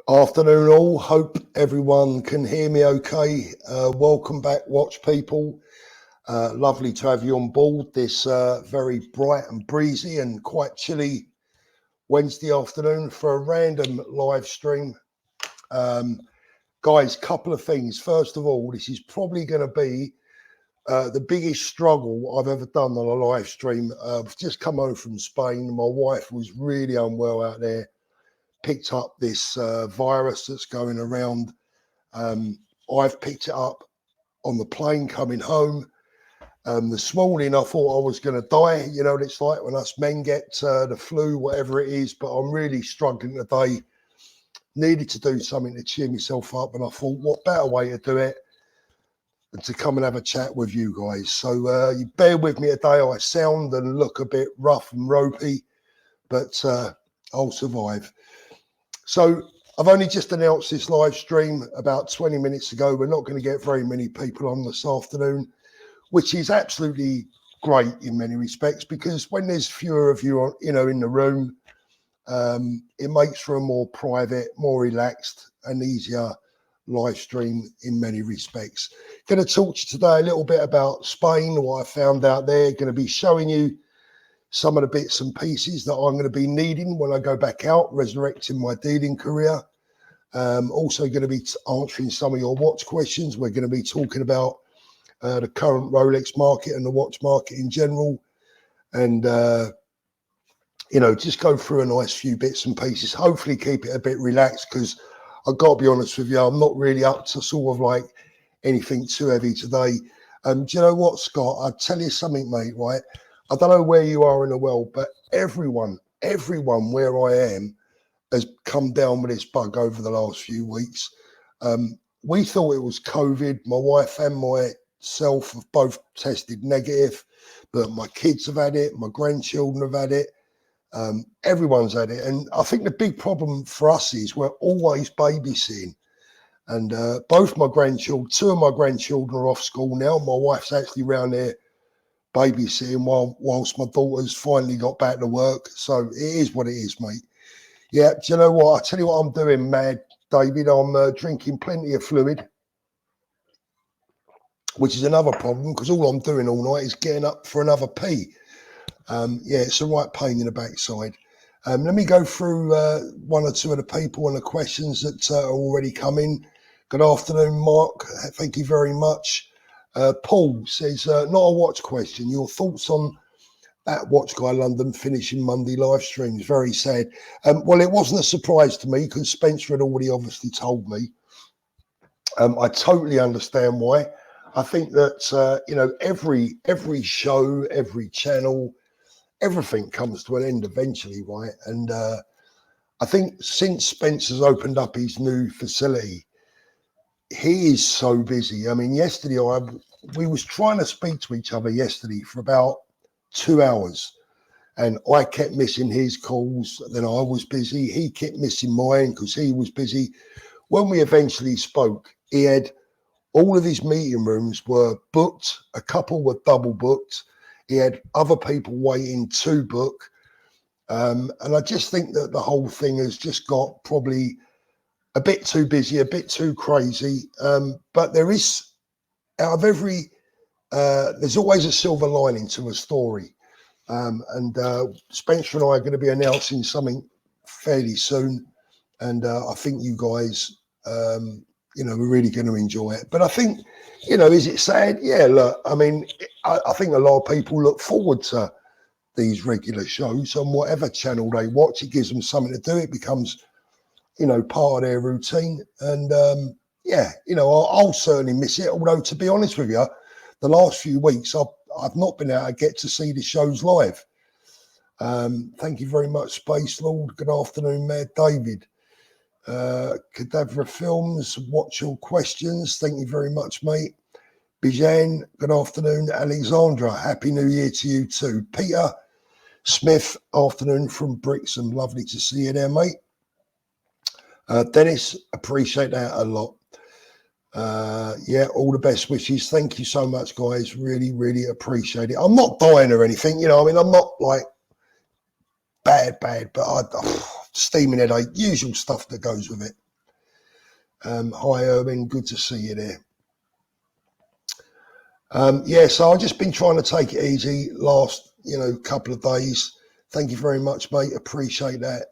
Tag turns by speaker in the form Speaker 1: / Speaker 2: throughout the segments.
Speaker 1: Afternoon all, hope everyone can hear me okay. Welcome back, watch people. Lovely to have you on board this very bright and breezy and quite chilly Wednesday afternoon for a random live stream. Guys, couple of things. First of all, this is probably going to be the biggest struggle I've ever done on a live stream. I've just come home from Spain. My wife was really unwell out there. Picked up this virus that's going around. I've picked it up on the plane coming home. This morning I thought I was going to die. You know what it's like when us men get the flu, whatever it is, but I'm really struggling today. Needed to do something to cheer myself up, and I thought, what better way to do it than to come and have a chat with you guys. So you bear with me today. I sound and look a bit rough and ropey, but I'll survive. So I've only just announced this live stream about 20 minutes ago. We're not going to get very many people on this afternoon, which is absolutely great in many respects, because when there's fewer of you, in the room, it makes for a more private, more relaxed and easier live stream in many respects. Going to talk to you today a little bit about Spain, what I found out there. Going to be showing you some of the bits and pieces that I'm going to be needing when I go back out, resurrecting my dealing career. Also going to be answering some of your watch questions. We're going to be talking about the current Rolex market and the watch market in general. And, just go through a nice few bits and pieces. Hopefully keep it a bit relaxed, because I've got to be honest with you, I'm not really up to sort of like anything too heavy today. Do you know what, Scott? I'll tell you something, mate, right? I don't know where you are in the world, but everyone where I am has come down with this bug over the last few weeks. We thought it was COVID. My wife and myself have both tested negative, but my kids have had it. My grandchildren have had it. Everyone's had it. And I think the big problem for us is we're always babysitting. And both my grandchildren, two of my grandchildren are off school now. My wife's actually around there babysitting whilst my daughter's finally got back to work. So it is what it is, mate. Yeah, do you know what? I'll tell you what I'm doing, mad David. I'm drinking plenty of fluid, which is another problem, because all I'm doing all night is getting up for another pee. It's a right pain in the backside. Let me go through one or two of the people and the questions that are already coming. Good afternoon, Mark. Thank you very much. Paul says, not a watch question. Your thoughts on that Watch Guy London finishing Monday live streams? Very sad. Well, it wasn't a surprise to me, because Spencer had already obviously told me. I totally understand why. I think that, every show, every channel, everything comes to an end eventually, right? And I think since Spencer's opened up his new facility, he is so busy. I mean, yesterday we was trying to speak to each other yesterday for about 2 hours, and I kept missing his calls. Then I was busy. He kept missing mine because he was busy. When we eventually spoke, he had all of his meeting rooms were booked. A couple were double booked. He had other people waiting to book. And I just think that the whole thing has just got probably a bit too busy, a bit too crazy. But there is, out of every, there's always a silver lining to a story. And Spencer and I are going to be announcing something fairly soon. And I think you guys, we're really going to enjoy it. But I think, is it sad? Yeah, look, I mean, I think a lot of people look forward to these regular shows on whatever channel they watch. It gives them something to do. It becomes, part of their routine. And, I'll certainly miss it. Although, to be honest with you, the last few weeks, I've not been able to get to see the shows live. Thank you very much, Space Lord. Good afternoon, Mayor David. Cadavra Films, watch your questions. Thank you very much, mate. Bijan, good afternoon. Alexandra, happy new year to you too. Peter Smith, afternoon from Brixham. Lovely to see you there, mate. Dennis, appreciate that a lot. All the best wishes. Thank you so much, guys. Really, really appreciate it. I'm not dying or anything, I'm not like bad, but steaming headache, usual stuff that goes with it. Hi, Erwin. Good to see you there. Yeah, so I've just been trying to take it easy last, couple of days. Thank you very much, mate. Appreciate that.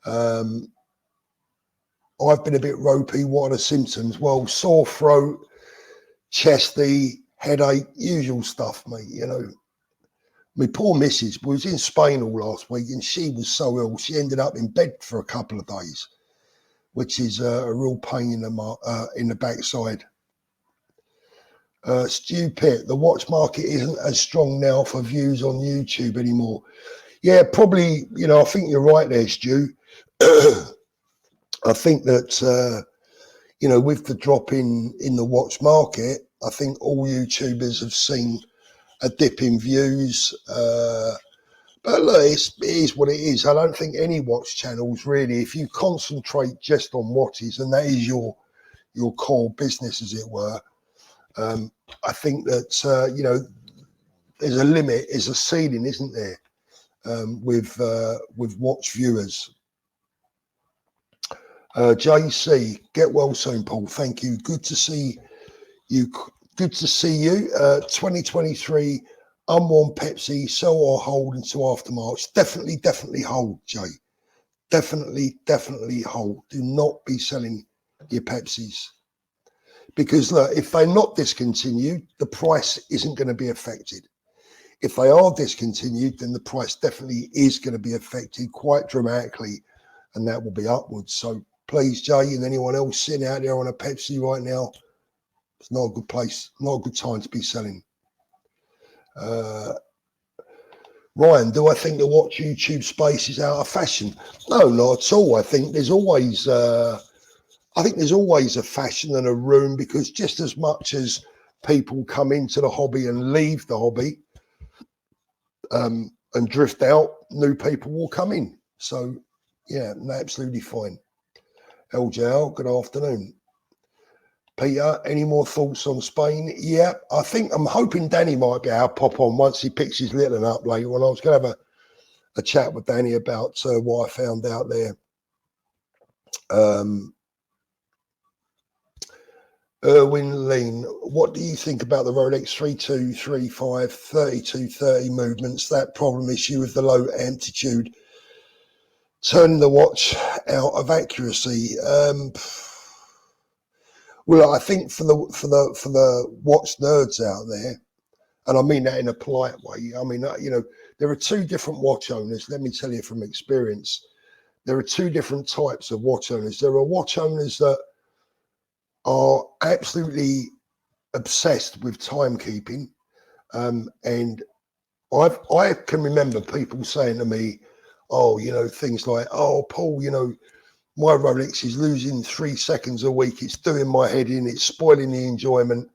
Speaker 1: I've been a bit ropey. What are the symptoms? Well, sore throat, chesty, headache, usual stuff, mate. My poor missus was in Spain all last week and she was so ill. She ended up in bed for a couple of days, which is a real pain in the backside. Stu Pitt, the watch market isn't as strong now for views on YouTube anymore. Yeah, probably, I think you're right there, Stu. I think that, with the drop in the watch market, I think all YouTubers have seen a dip in views. But look, it is what it is. I don't think any watch channels really, if you concentrate just on watches and that is your core business, as it were, I think that, there's a limit, there's a ceiling, isn't there, with watch viewers. JC, get well soon, Paul. Thank you. Good to see you. Good to see you. 2023, unworn Pepsi, sell or hold until after March. Definitely hold, Jay. Definitely hold. Do not be selling your Pepsis. Because look, if they're not discontinued, the price isn't going to be affected. If they are discontinued, then the price definitely is going to be affected quite dramatically, and that will be upwards. So please, Jay, and anyone else sitting out there on a Pepsi right now, it's not a good place, not a good time to be selling. Ryan, do I think the watch YouTube space is out of fashion? No, not at all. I think there's always a fashion and a room, because just as much as people come into the hobby and leave the hobby and drift out, new people will come in. So, yeah, absolutely fine. LJL, good afternoon. Peter, any more thoughts on Spain? Yeah, I'm hoping Danny might be able to pop on once he picks his little one up later on. I was going to have a chat with Danny about what I found out there. Erwin Lean, what do you think about the Rolex 3235 3230 movements? That problem issue with the low amplitude turning the watch out of accuracy. Well, I think for the watch nerds out there, and I mean that in a polite way. I mean, there are two different watch owners. Let me tell you from experience, there are two different types of watch owners. There are watch owners that are absolutely obsessed with timekeeping, and I can remember people saying to me, "Oh, things like, oh, Paul, my Rolex is losing 3 seconds a week. It's doing my head in. It's spoiling the enjoyment."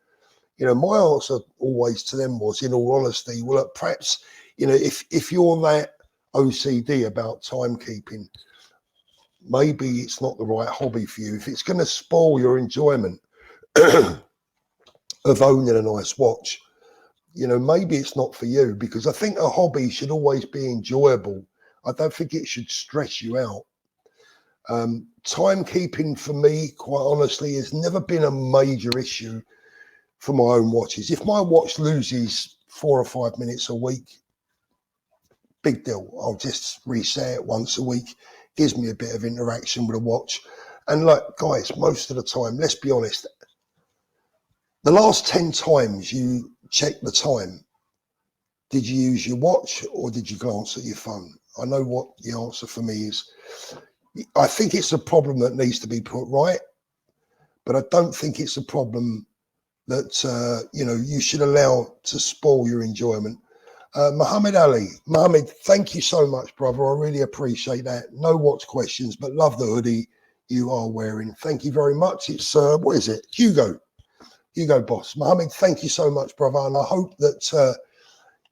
Speaker 1: My answer always to them was, in all honesty, well, perhaps, if you're that OCD about timekeeping, maybe it's not the right hobby for you. If it's going to spoil your enjoyment of owning a nice watch, maybe it's not for you, because I think a hobby should always be enjoyable. I don't think it should stress you out. Timekeeping for me, quite honestly, has never been a major issue for my own watches. If my watch loses 4 or 5 minutes a week, big deal. I'll just reset it once a week. Gives me a bit of interaction with a watch. And guys, most of the time, let's be honest, the last 10 times you check the time, did you use your watch or did you glance at your phone? I know what the answer for me is. I think it's a problem that needs to be put right, but I don't think it's a problem that, you should allow to spoil your enjoyment. Muhammad Ali. Muhammad, thank you so much, brother. I really appreciate that. No watch questions, but love the hoodie you are wearing. Thank you very much. It's, what is it? Hugo Boss. Mohammed, thank you so much, brother. And I hope that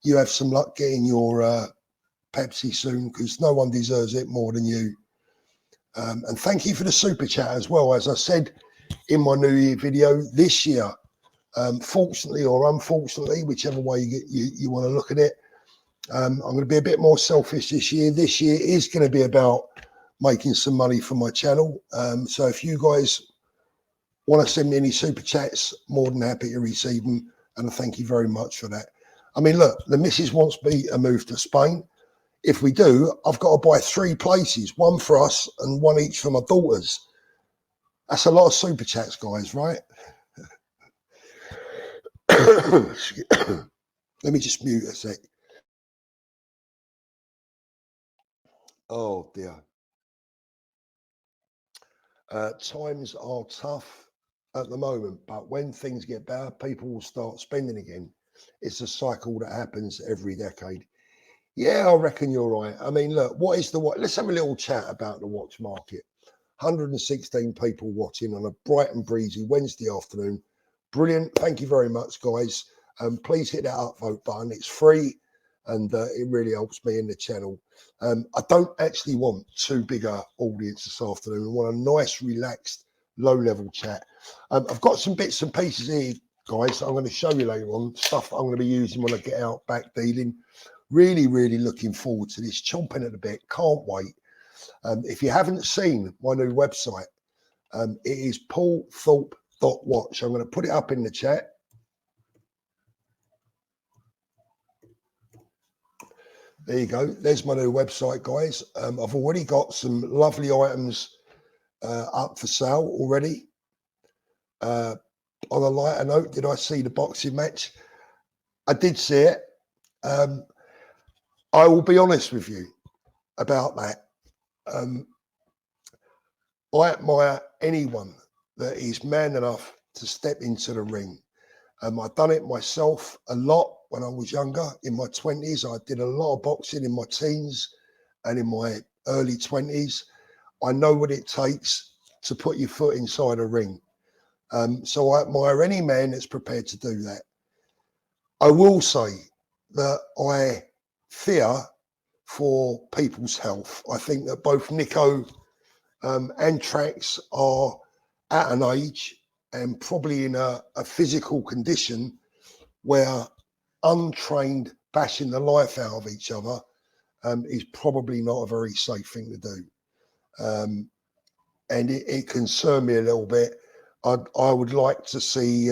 Speaker 1: you have some luck getting your Pepsi soon, because no one deserves it more than you. And thank you for the super chat as well. As I said in my New Year video, this year, fortunately or unfortunately, whichever way you want to look at it, I'm going to be a bit more selfish this year. This year is going to be about making some money for my channel. So if you guys Want to send me any super chats? More than happy to receive them, and I thank you very much for that. I mean, look, the missus wants me to move to Spain. If we do, I've got to buy 3 places, one for us and one each for my daughters. That's a lot of super chats, guys, right? Let me just mute a sec. Oh dear. Times are tough at the moment, but when things get better, people will start spending again. It's a cycle that happens every decade. Yeah, I reckon you're right. I mean, look, what is the watch? Let's have a little chat about the watch market. 116 people watching on a bright and breezy Wednesday afternoon. Brilliant. Thank you very much, guys. Please hit that upvote button. It's free and it really helps me in the channel. I don't actually want too big a audience this afternoon. I want a nice, relaxed, low-level chat. I've got some bits and pieces here, guys, I'm going to show you later on, stuff I'm going to be using when I get out back dealing. Really, really looking forward to this. Chomping at the bit. Can't wait. If you haven't seen my new website, it is paulthorpe.watch. I'm going to put it up in the chat. There you go. There's my new website, guys. I've already got some lovely items up for sale already. On a lighter note, did I see the boxing match? I did see it. I will be honest with you about that. I admire anyone that is man enough to step into the ring. I've done it myself a lot when I was younger. In my 20s, I did a lot of boxing in my teens and in my early 20s. I know what it takes to put your foot inside a ring. So I admire any man that's prepared to do that. I will say that I fear for people's health. I think that both Nico and Trax are at an age and probably in a physical condition where untrained bashing the life out of each other is probably not a very safe thing to do. And it concerned me a little bit. I would like to see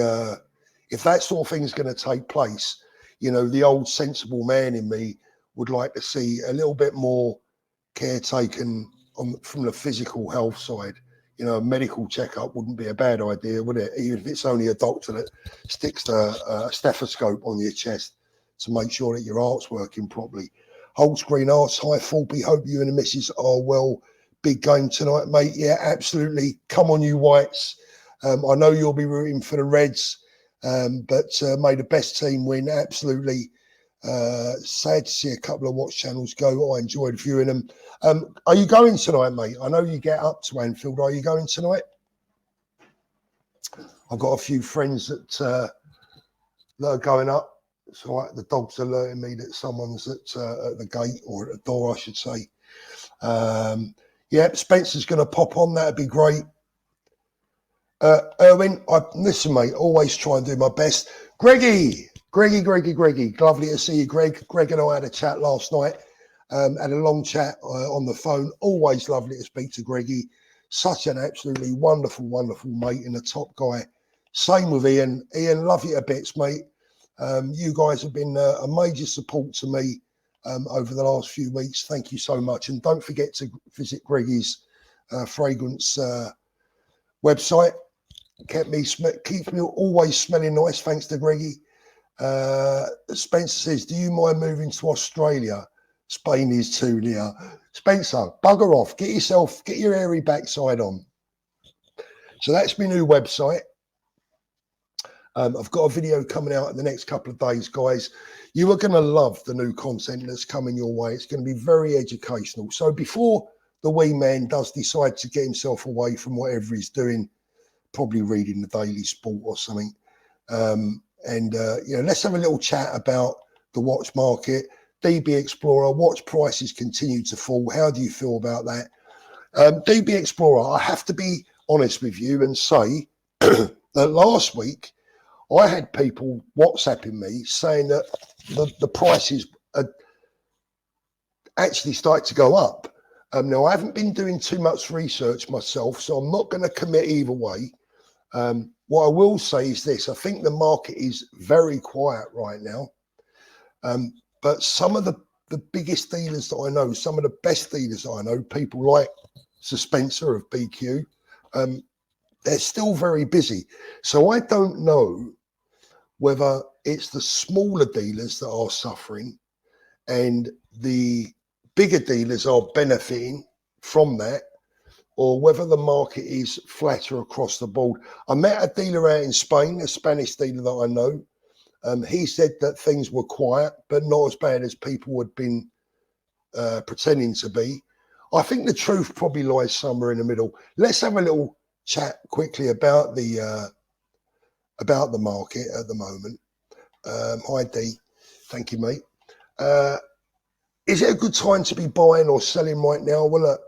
Speaker 1: if that sort of thing is going to take place, you know, the old sensible man in me would like to see a little bit more care taken from the physical health side. You know, a medical checkup wouldn't be a bad idea, would it? Even if it's only a doctor that sticks a stethoscope on your chest to make sure that your heart's working properly. Whole screen arts, hi Fulby, hope you and the missus are well. Big game tonight, mate. Yeah, absolutely. Come on, you whites. I know you'll be rooting for the Reds, but may the best team win. Absolutely. Sad to see a couple of watch channels go. I enjoyed viewing them. Are you going tonight, mate? I know you get up to Anfield. Are you going tonight? I've got a few friends that are going up. So the dog's alerting me that someone's at the gate or at the door, I should say. Yeah, Spencer's going to pop on. That'd be great. Erwin, listen, mate, always try and do my best. Greggy. Lovely to see you, Greg. Greg and I had a chat last night. Had a long chat on the phone. Always lovely to speak to Greggy. Such an absolutely wonderful mate and a top guy. Same with Ian. Ian, love you to bits, mate. You guys have been a major support to me over the last few weeks. Thank you so much. And don't forget to visit Greggy's fragrance website. Keeps me always smelling nice, thanks to Greggy. Spencer says, do you mind moving to Australia? Spain is too near. Spencer, bugger off. Get your hairy backside on. So that's my new website. I've got a video coming out in the next couple of days, guys. You are going to love the new content that's coming your way. It's going to be very educational. So before the wee man does decide to get himself away from whatever he's doing, probably reading the Daily Sport or something, you know, let's have a little chat about the watch market. DB Explorer, watch prices continue to fall. How do you feel about that? DB Explorer, I have to be honest with you and say that last week I had people WhatsApping me saying that the prices had actually started to go up. Now, I haven't been doing too much research myself, so I'm not going to commit either way. What I will say is this: I think the market is very quiet right now. But some of the biggest dealers that I know, some of the best dealers I know, people like Sir Spencer of BQ, they're still very busy. So I don't know whether it's the smaller dealers that are suffering and the bigger dealers are benefiting from that, or whether the market is flatter across the board. I met a dealer out in Spain, a Spanish dealer that I know. He said that things were quiet, but not as bad as people had been pretending to be. I think the truth probably lies somewhere in the middle. Let's have a little chat quickly about the market at the moment. Hi D, thank you, mate. Is it a good time to be buying or selling right now? Well,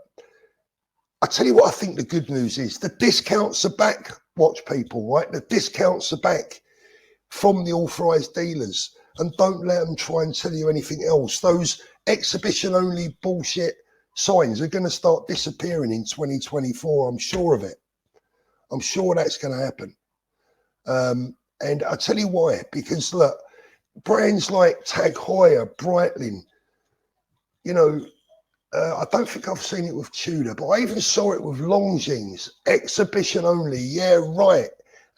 Speaker 1: I tell you what, I think the good news is the discounts are back. Watch people, right? The discounts are back from the authorised dealers, and don't let them try and tell you anything else. Those exhibition only bullshit signs are going to start disappearing in 2024. I'm sure of it. I'm sure that's going to happen. And I'll tell you why, because look, brands like Tag Heuer, Breitling, you know, I don't think I've seen it with Tudor, but I even saw it with Longines, exhibition only. Yeah, right.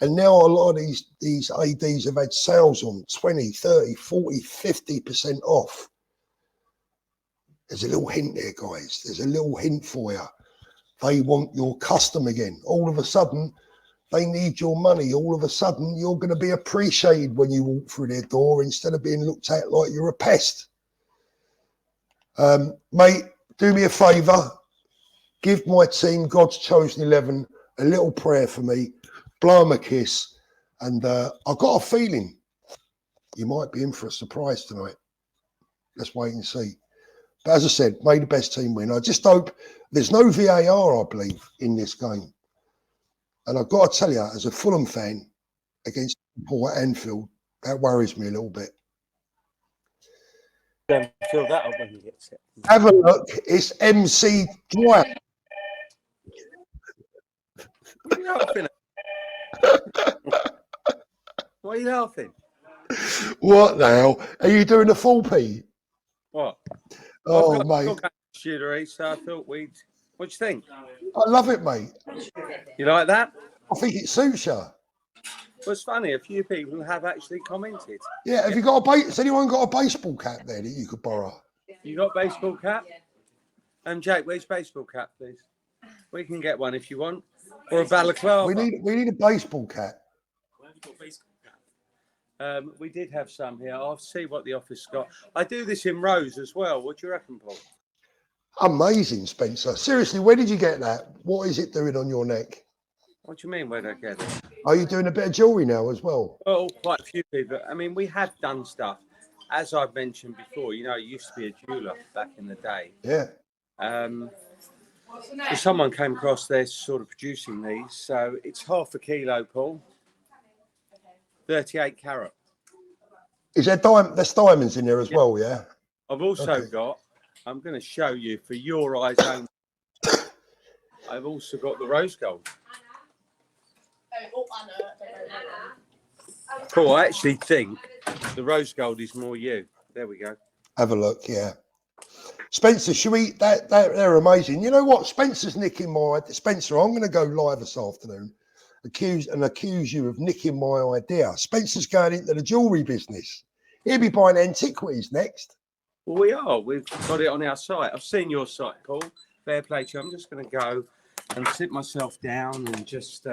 Speaker 1: And now a lot of these ADs have had sales on 20, 30, 40, 50% off. There's a little hint there, guys. There's a little hint for you. They want your custom again. All of a sudden, they need your money. All of a sudden, you're going to be appreciated when you walk through their door instead of being looked at like you're a pest. Mate, do me a favour. Give my team, God's Chosen 11, a little prayer for me. Blow them a kiss. And I've got a feeling you might be in for a surprise tonight. Let's wait and see. But as I said, may the best team win. I just hope there's no VAR, I believe, in this game. And I've got to tell you, as a Fulham fan against Liverpool at Anfield, that worries me a little bit.
Speaker 2: Fill that up when you get set.
Speaker 1: Have a look. It's MC Dwyer.
Speaker 2: What are you laughing at? Why are you laughing?
Speaker 1: What the hell? Are you doing a full P?
Speaker 2: What?
Speaker 1: Oh, mate.
Speaker 2: Jewellery, so I thought we'd... What do you think?
Speaker 1: I love it, mate.
Speaker 2: You like that?
Speaker 1: I think it suits you.
Speaker 2: Well, it's funny. A few people have actually commented.
Speaker 1: Yeah, have you got a has anyone got a baseball cap there that you could borrow?
Speaker 2: You got a baseball cap? Jake, where's your baseball cap, please? We can get one if you want. Or a balaclava.
Speaker 1: We need a baseball cap.
Speaker 2: We did have some here. I'll see what the office got. I do this in rows as well. What do you reckon, Paul?
Speaker 1: Amazing, Spencer. Seriously, where did you get that? What is it doing on your neck?
Speaker 2: What do you mean, where did I get it?
Speaker 1: Are you doing a bit of jewellery now as well?
Speaker 2: Well, quite a few people. I mean, we have done stuff. As I've mentioned before, you know, I used to be a jeweller back in the day.
Speaker 1: Yeah.
Speaker 2: So someone came across this sort of producing these. So it's half a kilo, Paul. 38 carat.
Speaker 1: Is there there's diamonds in there as well, yeah?
Speaker 2: I've also got, I'm going to show you for your eyes only. I've also got the rose gold. Cool. I actually think the rose gold is more you. There we go.
Speaker 1: Have a look, yeah. Spencer, should we? They're amazing. You know what? Spencer's nicking my. Spencer, I'm going to go live this afternoon, accuse you of nicking my idea. Spencer's going into the jewellery business. He'll be buying antiquities next.
Speaker 2: Well, we are. We've got it on our site. I've seen your site, Paul. Fair play to you. I'm just going to go and sit myself down and just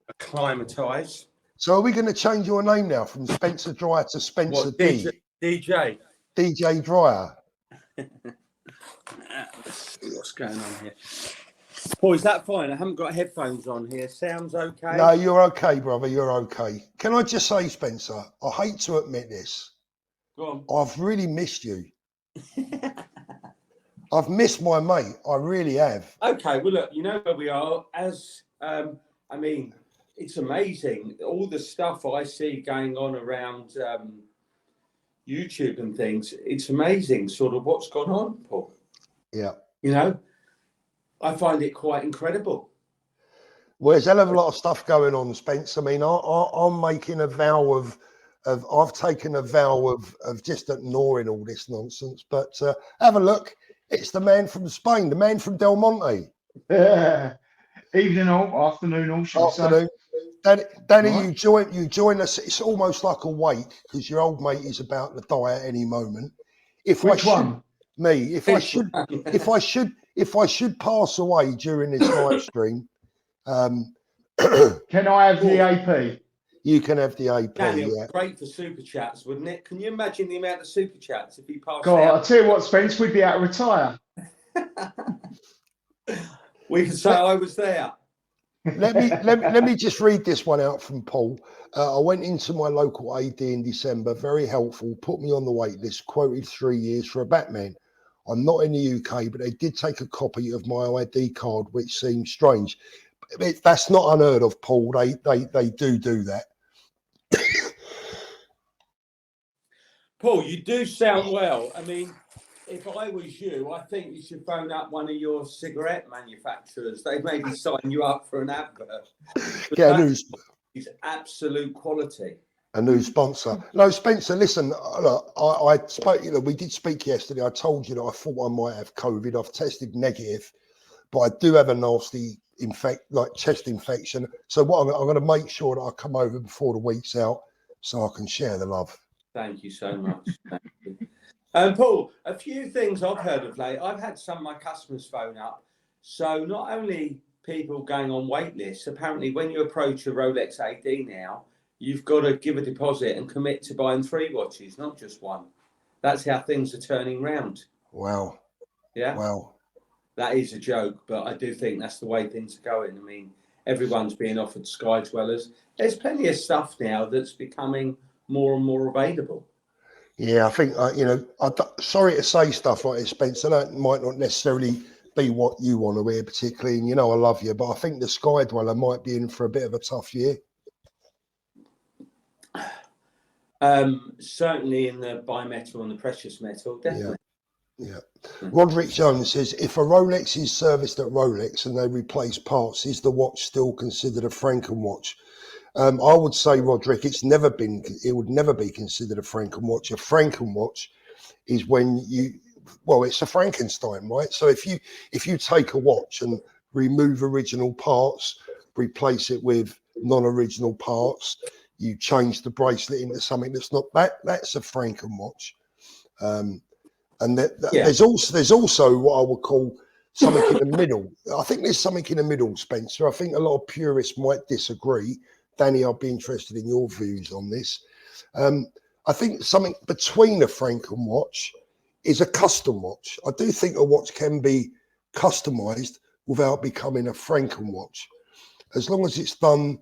Speaker 2: acclimatise.
Speaker 1: So are we going to change your name now from Spencer Dryer to Spencer D?
Speaker 2: DJ.
Speaker 1: DJ Dryer.
Speaker 2: Let's see what's going on here. Paul, is that fine? I haven't got headphones on here. Sounds okay?
Speaker 1: No, you're okay, brother. You're okay. Can I just say, Spencer, I hate to admit this.
Speaker 2: Go on.
Speaker 1: I've really missed you. I've missed my mate. I really have.
Speaker 2: Okay, well, look, you know where we are. As, I mean, it's amazing. All the stuff I see going on around YouTube and things, it's amazing sort of what's gone on, Paul.
Speaker 1: Yeah.
Speaker 2: You know, I find it quite incredible.
Speaker 1: Well, there's a hell of a lot of stuff going on, Spence. I mean, I'm making a vow of I've taken a vow of just ignoring all this nonsense. But have a look. It's the man from Spain, the man from Del Monte.
Speaker 3: Evening all, afternoon all, should we say?
Speaker 1: Afternoon. Danny,
Speaker 3: Right.
Speaker 1: you join us. It's almost like a wake because your old mate is about to die at any moment. If
Speaker 3: Which one?
Speaker 1: Me, if I should pass away during this live stream,
Speaker 3: Can I have the AP?
Speaker 1: you can have the AP.
Speaker 2: Daniel,
Speaker 1: Yeah.
Speaker 2: great for super chats, wouldn't it? Can you imagine the amount of super chats if he passed
Speaker 3: God,
Speaker 2: out?
Speaker 3: I'll tell you what, Spence, we'd be able to retire.
Speaker 2: We could say I was there.
Speaker 1: Let me just read this one out from Paul. I went into my local AD in December, very helpful, put me on the wait list, quoted 3 years for a Batman. I'm not in the UK, but they did take a copy of my ID card, which seems strange. That's not unheard of, Paul. They do that.
Speaker 2: Paul, you do sound well. I mean, if I was you, I think you should phone up one of your cigarette manufacturers. They maybe sign you up for an advert.
Speaker 1: Get a new,
Speaker 2: It's absolute quality.
Speaker 1: a new sponsor. No, Spencer, listen, look, I spoke, we did speak yesterday. I told you that I thought I might have COVID. I've tested negative, but I do have a nasty chest infection. So what I'm going to make sure that I come over before the week's out so I can share the love.
Speaker 2: Thank you so much. Thank you. Paul, a few things I've heard of late. I've had some of my customers phone up. So not only people going on wait lists, apparently when you approach a Rolex AD now, you've got to give a deposit and commit to buying 3 watches, not just one. That's how things are turning round.
Speaker 1: Wow.
Speaker 2: Yeah.
Speaker 1: Wow.
Speaker 2: That is a joke, but I do think that's the way things are going. I mean, everyone's being offered Sky Dwellers. There's plenty of stuff now that's becoming more and more available.
Speaker 1: Yeah, I think, sorry to say stuff like this, Spencer. That might not necessarily be what you want to hear particularly. And, I love you, but I think the Sky Dweller might be in for a bit of a tough year.
Speaker 2: Certainly in the bimetal and the precious metal, definitely.
Speaker 1: Yeah. Roderick Jones says, if a Rolex is serviced at Rolex and they replace parts, is the watch still considered a Franken watch? I would say, Roderick, it would never be considered a Franken watch. A Franken watch is when it's a Frankenstein, right? So if you take a watch and remove original parts, replace it with non-original parts, you change the bracelet into something that's not that's a Franken watch. And there's also what I would call something in the middle. I think there's something in the middle, Spencer. I think a lot of purists might disagree. Danny, I'd be interested in your views on this. I think something between a Franken watch is a custom watch. I do think a watch can be customized without becoming a Franken watch, as long as it's done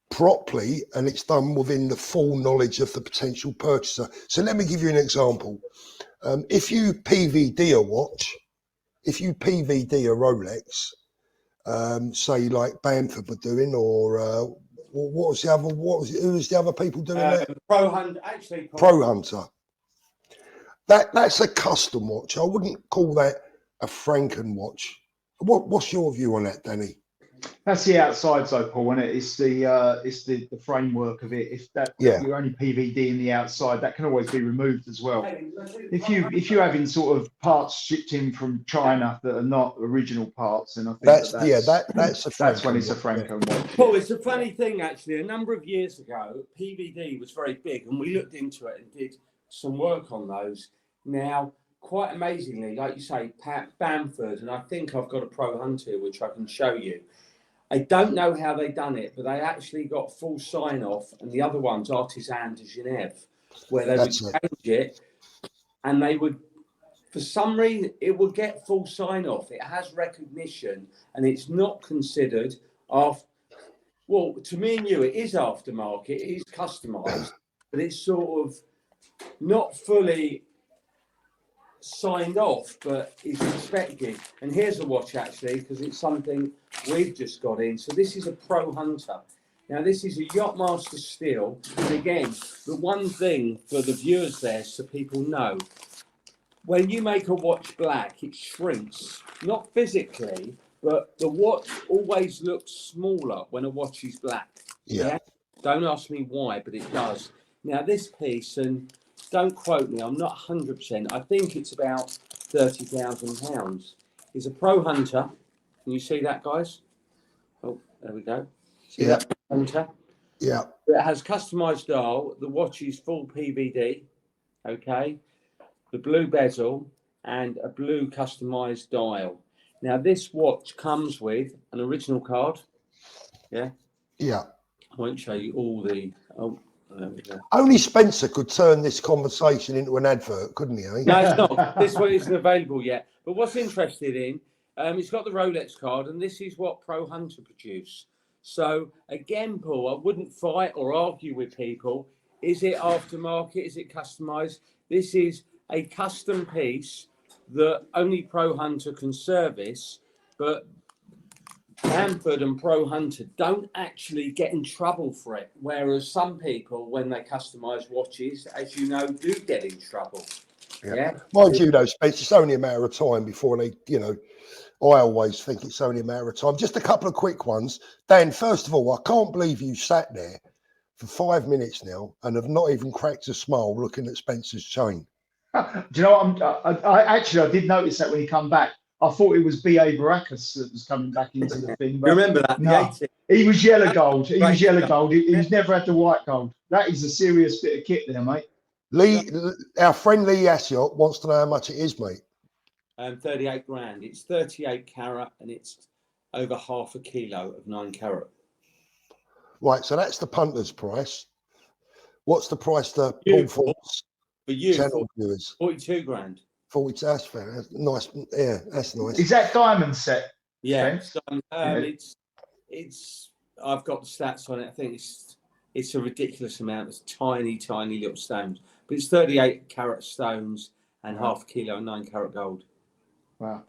Speaker 1: properly and it's done within the full knowledge of the potential purchaser. So let me give you an example. If you PVD a watch, if you PVD a Rolex, say like Bamford were doing, or who was the other people doing that?
Speaker 2: Pro Hunter, actually.
Speaker 1: Pro Hunter. That's a custom watch. I wouldn't call that a Franken watch. What's your view on that, Danny?
Speaker 3: That's the outside, so Paul, and it's the framework of it. If you're only PVD in the outside, that can always be removed as well. If you're having sort of parts shipped in from China that are not original parts, and I think that's when it's a Franken watch.
Speaker 2: Paul, it's a funny thing actually. A number of years ago, PVD was very big, and we looked into it and did some work on those. Now, quite amazingly, like you say, Bamford, and I think I've got a Pro Hunter which I can show you. I don't know how they done it, but they actually got full sign off, and the other one's Artisan de Genève, where they would change it, and they would, for some reason, it would get full sign off. It has recognition, and it's not considered well, to me and you, it is aftermarket, it is customized, but it's sort of not fully signed off, but is expected. And here's a watch actually, because it's something we've just got in. So this is a Pro Hunter. Now this is a Yachtmaster steel, and again, the one thing for the viewers there, so people know, when you make a watch black, it shrinks, not physically, but the watch always looks smaller when a watch is black.
Speaker 1: Yeah.
Speaker 2: Don't ask me why, but it does. Now this piece, and don't quote me, I'm not 100%. I think it's about £30,000. Is a Pro Hunter. Can you see that, guys? Oh, there we go. See that Pro Hunter?
Speaker 1: Yeah.
Speaker 2: It has customised dial. The watch is full PVD. Okay. The blue bezel and a blue customised dial. Now this watch comes with an original card. Yeah.
Speaker 1: Yeah.
Speaker 2: I won't show you all the. Oh, there we go.
Speaker 1: Only Spencer could turn this conversation into an advert, couldn't he? Eh?
Speaker 2: No, it's not. This one isn't available yet. But what's interested in, it's got the Rolex card, and this is what Pro Hunter produce. So again, Paul, I wouldn't fight or argue with people. Is it aftermarket? Is it customised? This is a custom piece that only Pro Hunter can service, but Bamford and Pro Hunter don't actually get in trouble for it, whereas some people, when they customise watches, as you know, do get in trouble. Yeah.
Speaker 1: Mind you, though, Spence, it's only a matter of time before they, you know, I always think it's only a matter of time. Just a couple of quick ones. Dan, first of all, I can't believe you sat there for 5 minutes now and have not even cracked a smile looking at Spencer's chain.
Speaker 3: Do you know what? I did notice that when he come back. I thought it was B.A. Baracus that was coming back into the thing. But
Speaker 2: remember that?
Speaker 3: No, he was yellow gold. He was yellow gold. He's never had the white gold. That is a serious bit of kit there, mate.
Speaker 1: Lee, our friend Lee Ascot wants to know how much it is, mate.
Speaker 2: 38 grand. It's 38 carat and it's over half a kilo of 9 carat.
Speaker 1: Right, so that's the punter's price. What's the price to Paul Ford's
Speaker 2: for you?
Speaker 1: Channel viewers?
Speaker 2: 42 grand.
Speaker 1: 40. That's fair. That's nice. Yeah, that's nice.
Speaker 3: Is that diamond set?
Speaker 2: Yeah. It's. I've got the stats on it. I think it's a ridiculous amount. It's tiny little stones, but it's 38 carat stones and half a kilo, 9 carat gold.
Speaker 3: Wow.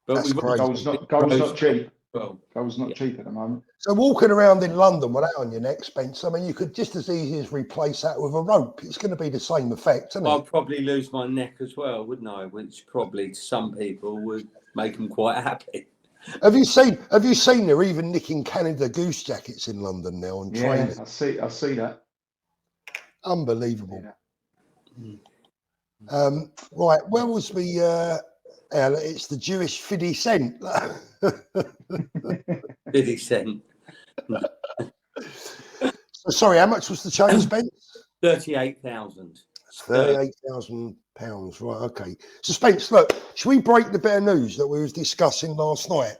Speaker 1: But
Speaker 3: gold's not cheap. Well, gold's not cheap at the moment.
Speaker 1: So walking around in London with that on your neck, Spence, I mean, you could just as easy as replace that with a rope. It's going to be the same effect, isn't it?
Speaker 2: I'll probably lose my neck as well, wouldn't I? Which probably to some people would make them quite happy.
Speaker 1: Have you seen they're even nicking Canada Goose jackets in London now and training?
Speaker 3: I see that.
Speaker 1: Unbelievable. Yeah. Right, where was the it's the Jewish 50 cent.
Speaker 2: 50 cent.
Speaker 1: So, sorry, how much was the chain spent?
Speaker 2: 38,000.
Speaker 1: £38,000. Right, okay. So, Spence, look, should we break the bit of news that we was discussing last night?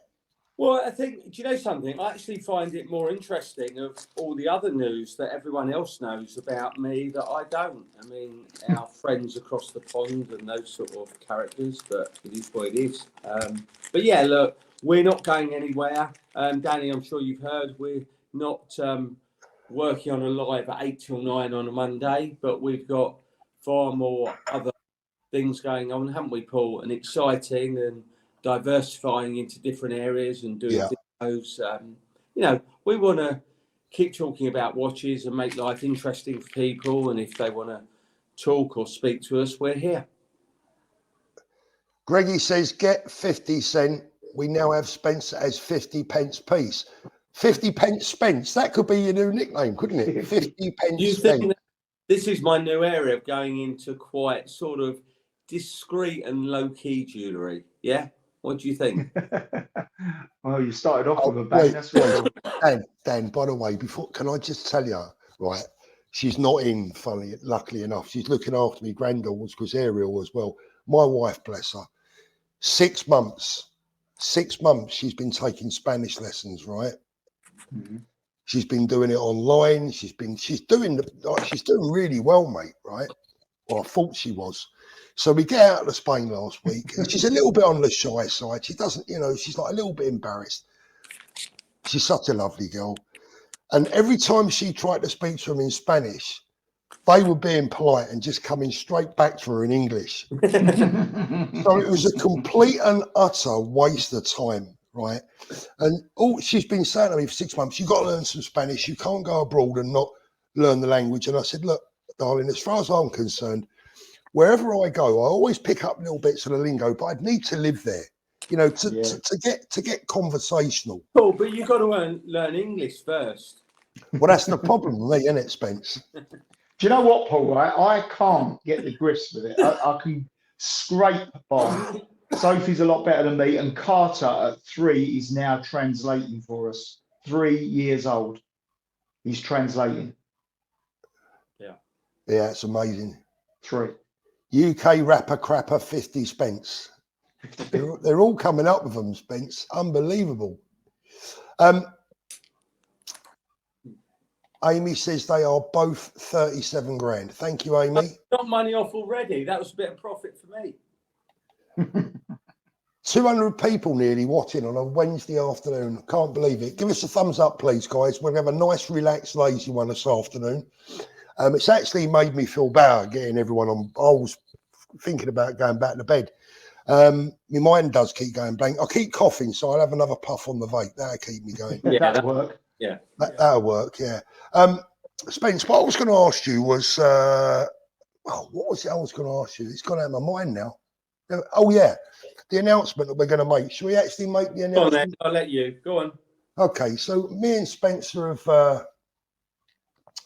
Speaker 2: Well, I think, do you know something? I actually find it more interesting of all the other news that everyone else knows about me that I don't. I mean, our friends across the pond and those sort of characters, but it is what it is. But yeah, look, we're not going anywhere. Danny, I'm sure you've heard, we're not working on a live at 8 till 9 on a Monday, but we've got far more other things going on, haven't we, Paul? And exciting and diversifying into different areas and doing videos. You know, we want to keep talking about watches and make life interesting for people. And if they want to talk or speak to us, we're here.
Speaker 1: Greggy says, get 50 cent. We now have Spencer as 50 pence piece. 50 pence Spence. That could be your new nickname, couldn't it? 50 pence
Speaker 2: you
Speaker 1: Spence.
Speaker 2: Think this is my new area of going into quite sort of discreet and low-key jewellery. Yeah? What do you think?
Speaker 3: Well, you started off with a bang. That's right.
Speaker 1: Dan, by the way, can I just tell you, right? She's not in, luckily enough. She's looking after me granddaughters because Ariel as well. My wife, bless her, 6 months. 6 months she's been taking Spanish lessons, right? Mm-hmm. She's been doing it online. She's doing really well, mate, right? Well, I thought she was. So we get out of Spain last week, and she's a little bit on the shy side. She doesn't, she's like a little bit embarrassed. She's such a lovely girl. And every time she tried to speak to them in Spanish, they were being polite and just coming straight back to her in English. So it was a complete and utter waste of time, right? And all she's been saying to me for 6 months, you've got to learn some Spanish. You can't go abroad and not learn the language. And I said, look, darling, as far as I'm concerned, wherever I go, I always pick up little bits of the lingo, but I'd need to live there. you know, to get conversational.
Speaker 2: Paul, but you've got to learn English first.
Speaker 1: Well, that's the problem with me, isn't it, Spence?
Speaker 3: Do you know what, Paul? I can't get the grist with it. I can scrape by. Sophie's a lot better than me, and Carter at 3 is now translating for us. 3 years old. He's translating.
Speaker 1: Yeah, it's amazing.
Speaker 3: 3.
Speaker 1: UK rapper crapper 50 Spence. They're all coming up with them, Spence. Unbelievable. Amy says they are both 37 grand. Thank you, Amy.
Speaker 2: Got money off already. That was a bit of profit for me.
Speaker 1: 200 people nearly watching on a Wednesday afternoon. Can't believe it. Give us a thumbs up, please, guys. We're going to have a nice, relaxed, lazy one this afternoon. It's actually made me feel better getting everyone on. I was thinking about going back to bed. My mind does keep going blank. I keep coughing, so I'll have another puff on the vape. That'll keep me going.
Speaker 3: Yeah, that'll work.
Speaker 2: Yeah.
Speaker 1: That'll work, yeah. Spence, what I was going to ask you was, what was it I was going to ask you? It's gone out of my mind now. Oh, yeah. The announcement that we're going to make. Should we actually make the announcement?
Speaker 2: Go on then. I'll let you. Go on.
Speaker 1: Okay, so me and Spencer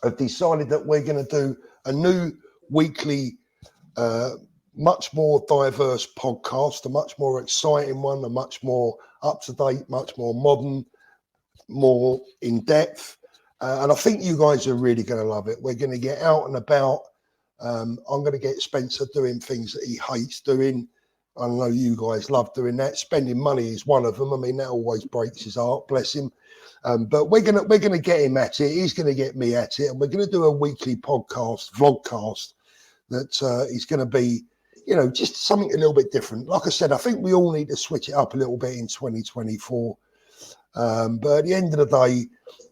Speaker 1: have decided that we're going to do a new weekly, much more diverse podcast, a much more exciting one, a much more up-to-date, much more modern, more in-depth. And I think you guys are really going to love it. We're going to get out and about. I'm going to get Spencer doing things that he hates doing. I know you guys love doing that. Spending money is one of them. I mean, that always breaks his heart, bless him. But we're gonna get him at it. He's gonna get me at it, and we're gonna do a weekly podcast, vlogcast that is going to be, you know, just something a little bit different. Like I said, I think we all need to switch it up a little bit in 2024. But at the end of the day,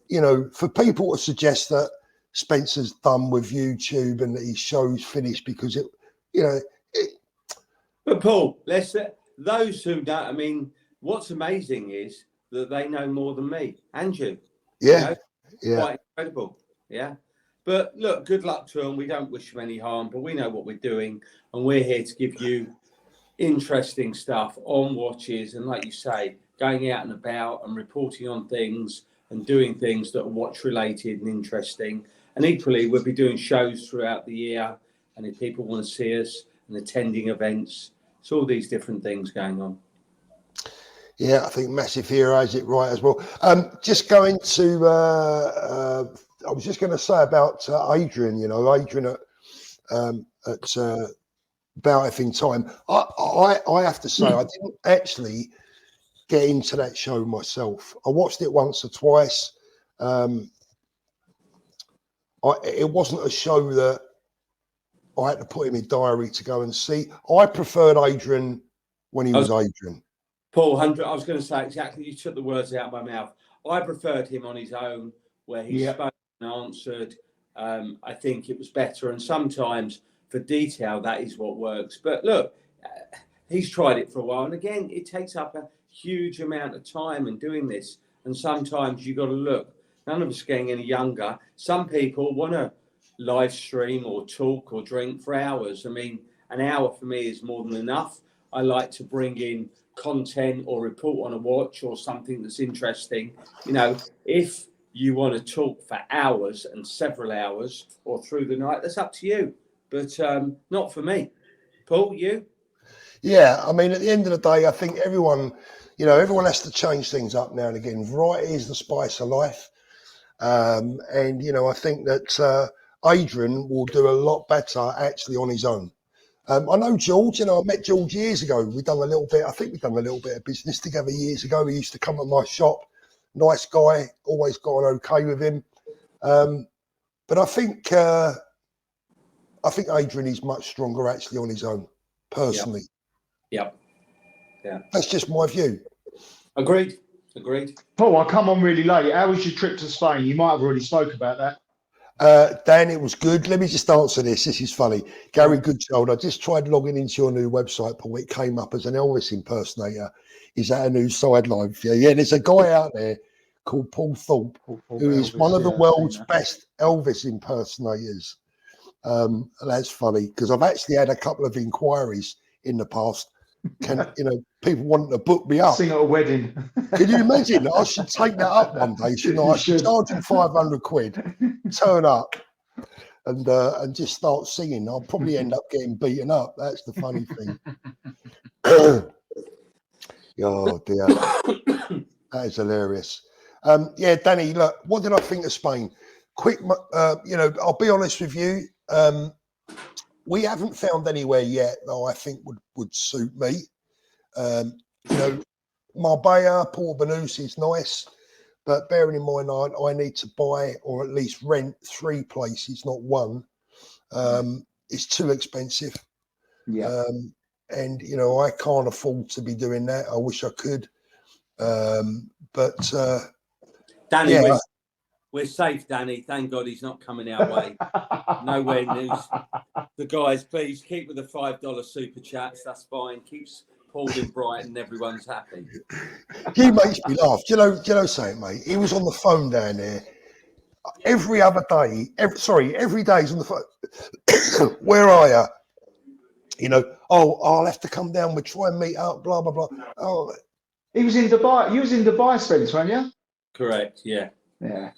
Speaker 1: you know, for people to suggest that Spencer's done with YouTube and that his show's finished because it, you know.
Speaker 2: But Paul, those who don't, I mean, what's amazing is that they know more than me and you.
Speaker 1: Yeah.
Speaker 2: You know? Quite incredible. Yeah. But look, good luck to them. We don't wish them any harm, but we know what we're doing. And we're here to give you interesting stuff on watches. And like you say, going out and about and reporting on things and doing things that are watch related and interesting. And equally, we'll be doing shows throughout the year. And if people want to see us and attending events, it's all these different things going on.
Speaker 1: Yeah, I think Massive Hero has it right as well. Just going to, I was just going to say about Adrian, you know, Adrian at About Effing Time. I have to say, I didn't actually get into that show myself. I watched it once or twice. It wasn't a show that I had to put in my diary to go and see. I preferred Adrian when he was Adrian.
Speaker 2: Paul, I was going to say exactly, you took the words out of my mouth. I preferred him on his own, where he spoke and answered. I think it was better. And sometimes for detail, that is what works. But look, he's tried it for a while. And again, it takes up a huge amount of time in doing this. And sometimes you've got to look. None of us are getting any younger. Some people want to live stream or talk or drink for hours. I mean, an hour for me is more than enough. I like to bring in content or report on a watch or something that's interesting. You know, if you want to talk for hours and several hours or through the night, that's up to you. But not for me. Paul, you?
Speaker 1: Yeah, I mean, at the end of the day, I think everyone has to change things up now and again. Variety is the spice of life. And, you know, I think that Adrian will do a lot better actually on his own. I know George, you know, I met George years ago. I think we've done a little bit of business together years ago. He used to come at my shop. Nice guy, always got on okay with him. But I think Adrian is much stronger actually on his own, personally.
Speaker 2: Yep. Yeah.
Speaker 1: That's just my view.
Speaker 2: Agreed.
Speaker 3: Paul, I come on really late. How was your trip to Spain? You might have already spoke about that.
Speaker 1: Dan, it was good. Let me just answer this. This is funny. Gary Goodchild, I just tried logging into your new website, Paul. It came up as an Elvis impersonator. Is that a new sideline for you? Yeah, there's a guy out there called Paul Thorpe, who is one of the world's best Elvis impersonators. That's funny because I've actually had a couple of inquiries in the past people wanting to book me up.
Speaker 3: Sing at a wedding.
Speaker 1: Can you imagine? I should take that up one day, shouldn't I? I should charge them 500 quid, turn up, and just start singing. I'll probably end up getting beaten up. That's the funny thing. Oh dear, that is hilarious. Yeah, Danny, look, what did I think of Spain? Quick, I'll be honest with you. We haven't found anywhere yet that I think would suit me. Marbella, Port Banús is nice, but bearing in mind I need to buy or at least rent 3 places, not one. It's too expensive.
Speaker 3: Yeah.
Speaker 1: And I can't afford to be doing that. I wish I could. But
Speaker 2: Danny,
Speaker 1: yeah.
Speaker 2: we're safe, Danny. Thank God he's not coming our way. Nowhere news. The guys, please keep with the $5 super chats. That's fine. Keeps Paul in Brighton. Everyone's happy.
Speaker 1: He makes me laugh. Do you know something, mate? He was on the phone down there every other day. Every day he's on the phone. Where are you? I'll have to come down. We'll try and meet up. Blah blah blah. Oh,
Speaker 3: he was in Dubai. You was in Dubai, Spence, weren't you?
Speaker 2: Correct. Yeah.
Speaker 3: Yeah.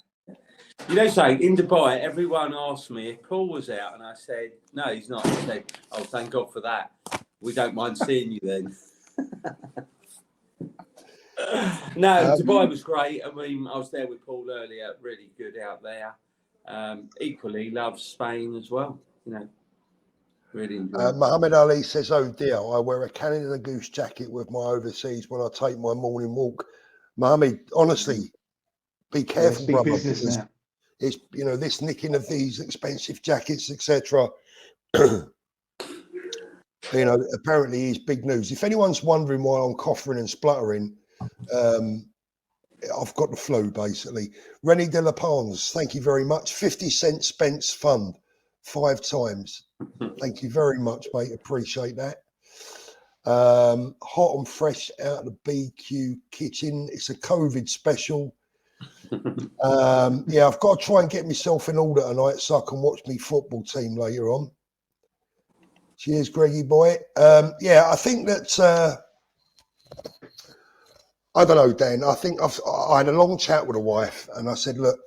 Speaker 2: Saying in Dubai, everyone asked me if Paul was out, and I said, no, he's not. I said, oh, thank God for that. We don't mind seeing you then. No, Dubai was great. I mean, I was there with Paul earlier. Really good out there. Equally, loves Spain as well. Really enjoyed.
Speaker 1: Muhammad Ali says, oh dear, I wear a Canada Goose jacket with my overseas when I take my morning walk. Muhammad, honestly, be careful,
Speaker 3: it's big
Speaker 1: brother.
Speaker 3: Business now.
Speaker 1: It's this nicking of these expensive jackets, etc. Apparently is big news. If anyone's wondering why I'm coughing and spluttering, I've got the flu basically. Rennie de la Pons, thank you very much. 50 cent Spence Fund 5 times. Thank you very much, mate. Appreciate that. Hot and fresh out of the BQ kitchen. It's a COVID special. I've got to try and get myself in order tonight so I can watch my football team later on. Cheers, Greggy boy. I think that I don't know, Dan. I think I had a long chat with a wife, and I said, look,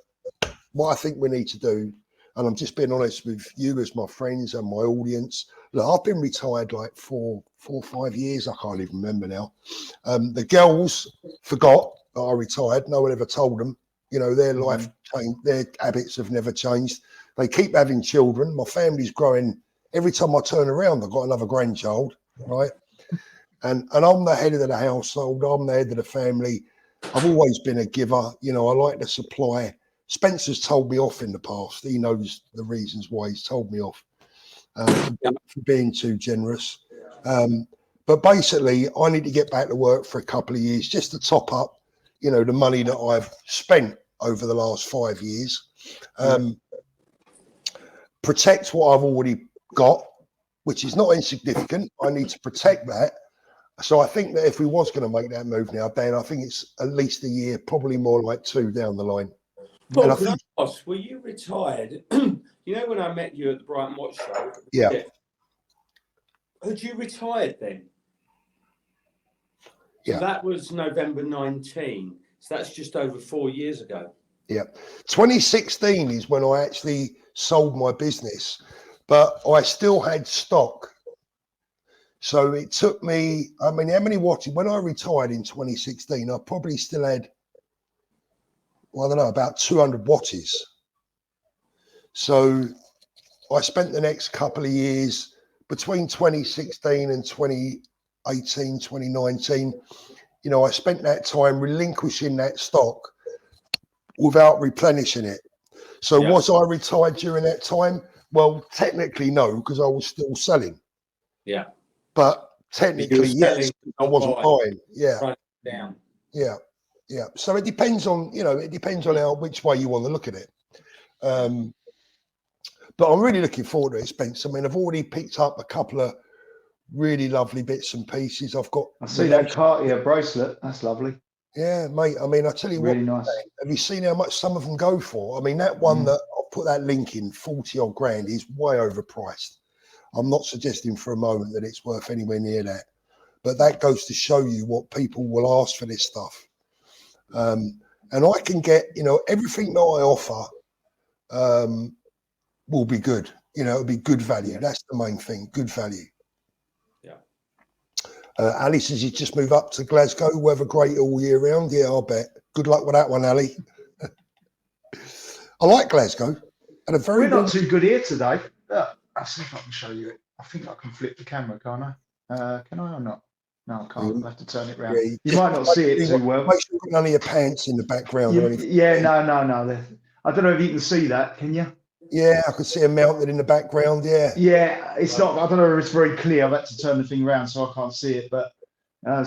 Speaker 1: what I think we need to do, and I'm just being honest with you as my friends and my audience. Look, I've been retired like 4 or 5 years. I can't even remember now. The girls forgot that I retired. No one ever told them. Their life changed. Their habits have never changed. They keep having children. My family's growing. Every time I turn around, I've got another grandchild, right? And I'm the head of the household. I'm the head of the family. I've always been a giver. I like to supply. Spencer's told me off in the past. He knows the reasons why he's told me off for being too generous. But basically, I need to get back to work for a couple of years just to top up, the money that I've spent over the last 5 years. Protect what I've already got, which is not insignificant. I need to protect that. So I think that if we was going to make that move now, Dan, I think it's at least a year, probably more like 2 down the line.
Speaker 2: Paul, can I ask, were you retired? When I met you at the Brighton Watch Show?
Speaker 1: Yeah.
Speaker 2: Had you retired then? So
Speaker 1: yeah.
Speaker 2: That was November 19. So that's just over 4 years ago. Yeah.
Speaker 1: 2016 is when I actually sold my business, but I still had stock. So it took me, how many watches? When I retired in 2016, I probably still had, about 200 watches. So I spent the next couple of years between 2016 and 2018, 2019. I spent that time relinquishing that stock without replenishing it. So was I retired during that time? Well, technically no, because I was still selling.
Speaker 2: Yeah.
Speaker 1: But technically, yes, I wasn't buying. Yeah.
Speaker 2: Right down.
Speaker 1: Yeah. Yeah. So it depends on, which way you want to look at it. But I'm really looking forward to it, Spence. I've already picked up a couple of really lovely bits and pieces.
Speaker 3: I see that Cartier bracelet. That's lovely.
Speaker 1: Yeah, mate. I tell you
Speaker 3: really
Speaker 1: what,
Speaker 3: nice.
Speaker 1: Have you seen how much some of them go for? That one that I'll put that link in, 40 odd grand, is way overpriced. I'm not suggesting for a moment that it's worth anywhere near that. but that goes to show you what people will ask for this stuff. And I can get, you know, everything that I offer will be good. You know, it'll be good value. That's the main thing, good value.
Speaker 2: Yeah.
Speaker 1: Ali says he's just moved up to Glasgow. Weather great all year round. Yeah, I'll bet. Good luck with that one, Ali. I like Glasgow. And a very
Speaker 3: We're not too good here today. I'll see if I can show you it. I think I can flip the camera, can't I? Can I or not? No, I can't. I'll have to turn it around. Yeah, you might not see it too well.
Speaker 1: Make sure you've got none of your pants in the background or anything.
Speaker 3: Yeah, no. I don't know if you can see that. Can you?
Speaker 1: Yeah, I can see them mounted in the background. Yeah.
Speaker 3: Yeah, it's not. I don't know if it's very clear. I've had to turn the thing around so I can't see it. But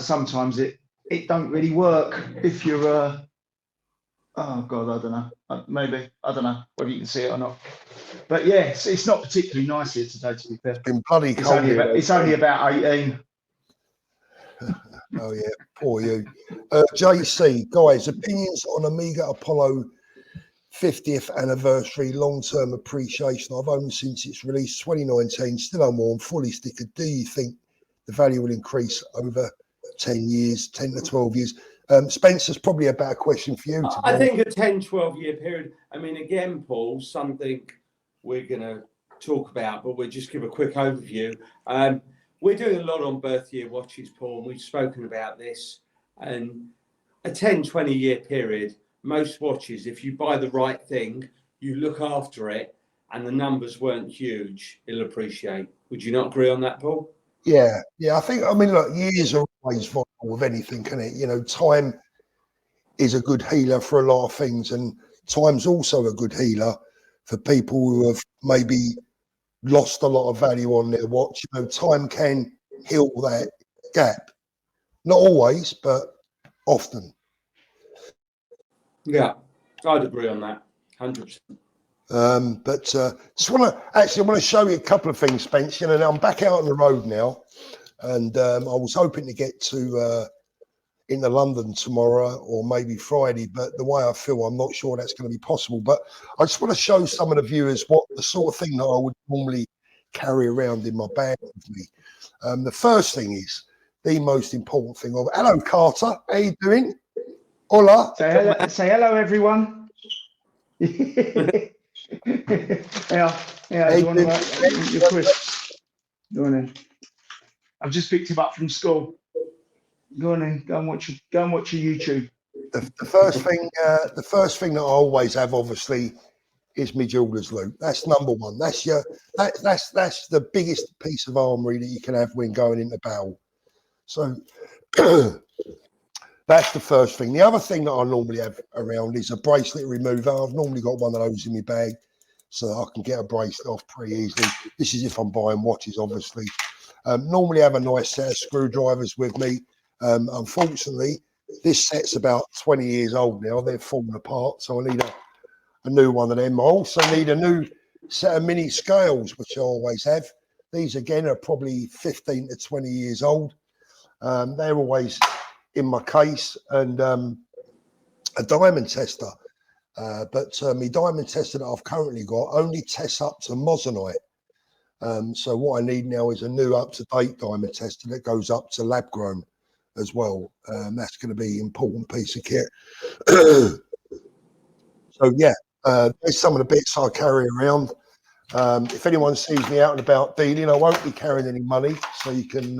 Speaker 3: sometimes it don't really work if you're. Oh God, I don't know. Maybe I don't know whether you can see it or not. But yeah, it's not particularly nice here today. To be fair,
Speaker 1: it's been bloody cold.
Speaker 3: It's only about 18.
Speaker 1: Oh yeah, poor you. JC, guys, opinions on Omega Apollo 50th anniversary long-term appreciation. I've owned since its release 2019, still unworn, fully stickered. Do you think the value will increase over 10 years, 10 to 12 years? Spencer's probably a better question for you.
Speaker 2: I think a 10, 12-year period. I mean, again, Paul, something we're going to talk about, but we'll just give a quick overview. We're doing a lot on birth year watches, Paul, and we've spoken about this. And a 10, 20-year period, most watches, if you buy the right thing, you look after it, and the numbers weren't huge, it'll appreciate. Would you not agree on that, Paul?
Speaker 1: Yeah. I mean, look, years are always vital with anything, can it? You know, time is a good healer for a lot of things, and time's also a good healer for people who have maybe lost a lot of value on their watch. You know, time can heal that gap. Not always, but often.
Speaker 2: Yeah, I'd agree on that, 100%.
Speaker 1: But just want to show you a couple of things, Spence. You know, I'm back out on the road now, and I was hoping to get to into London tomorrow or maybe Friday, but the way I feel, I'm not sure that's going to be possible. But I just want to show some of the viewers what the sort of thing that I would normally carry around in my bag with me. The first thing is the most important thing. Hello, Carter. How you doing? Hola.
Speaker 3: Say hello, everyone. Yeah. Do you want your crisps? Go on then. I've just picked him up from school. Go on then. Go and watch your YouTube.
Speaker 1: The first thing that I always have, obviously, is my jeweler's loop. That's number one. That's that's the biggest piece of armory that you can have when going into battle. So that's the first thing. The other thing that I normally have around is a bracelet remover. I've normally got one of those in my bag, so I can get a bracelet off pretty easily. This is if I'm buying watches, obviously. Normally have a nice set of screwdrivers with me. Unfortunately, this set's about 20 years old now. They're falling apart, so I need a new one of them. I also need a new set of mini scales, which I always have. These, again, are probably 15 to 20 years old. They're always in my case, and a diamond tester. But my diamond tester that I've currently got only tests up to Moissanite. So what I need now is a new up-to-date diamond tester that goes up to lab grown as well. That's going to be an important piece of kit. So yeah, there's some of the bits I carry around. If anyone sees me out and about dealing, I won't be carrying any money. So you can,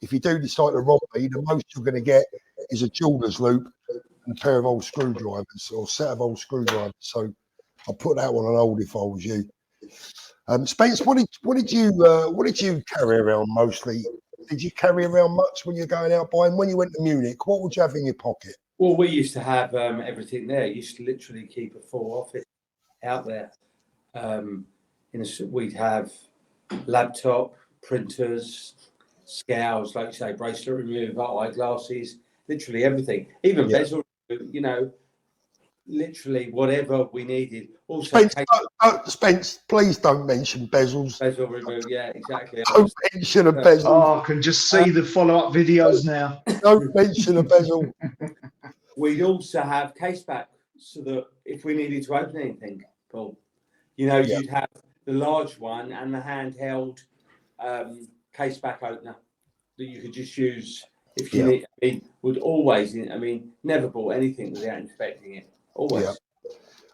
Speaker 1: if you do decide to rob me, the most you're going to get is a jeweler's loop and a pair of old screwdrivers or a set of old screwdrivers. So I'll put that one on hold if I was you. Spence, what did you carry around mostly? Did you carry around much when you're going out buying? When you went to Munich, what would you have in your pocket?
Speaker 2: Well, we used to have everything there. Used to literally keep a full office out there. We'd have laptop, printers, scales, like you say, bracelet remover, eyeglasses, literally everything. Even bezel, you know, literally whatever we needed. Also,
Speaker 1: Spence, please don't mention bezels.
Speaker 2: Bezel removal, yeah, exactly.
Speaker 1: Don't mention a bezel.
Speaker 3: Oh, I can just see the follow-up videos now.
Speaker 1: Don't mention a bezel.
Speaker 2: We'd also have case back so that if we needed to open anything, Paul, you know, you'd have the large one and the handheld case back opener. that you could just use if you need. I mean, would always. I mean, never bought anything without inspecting it. Always.
Speaker 1: Yeah.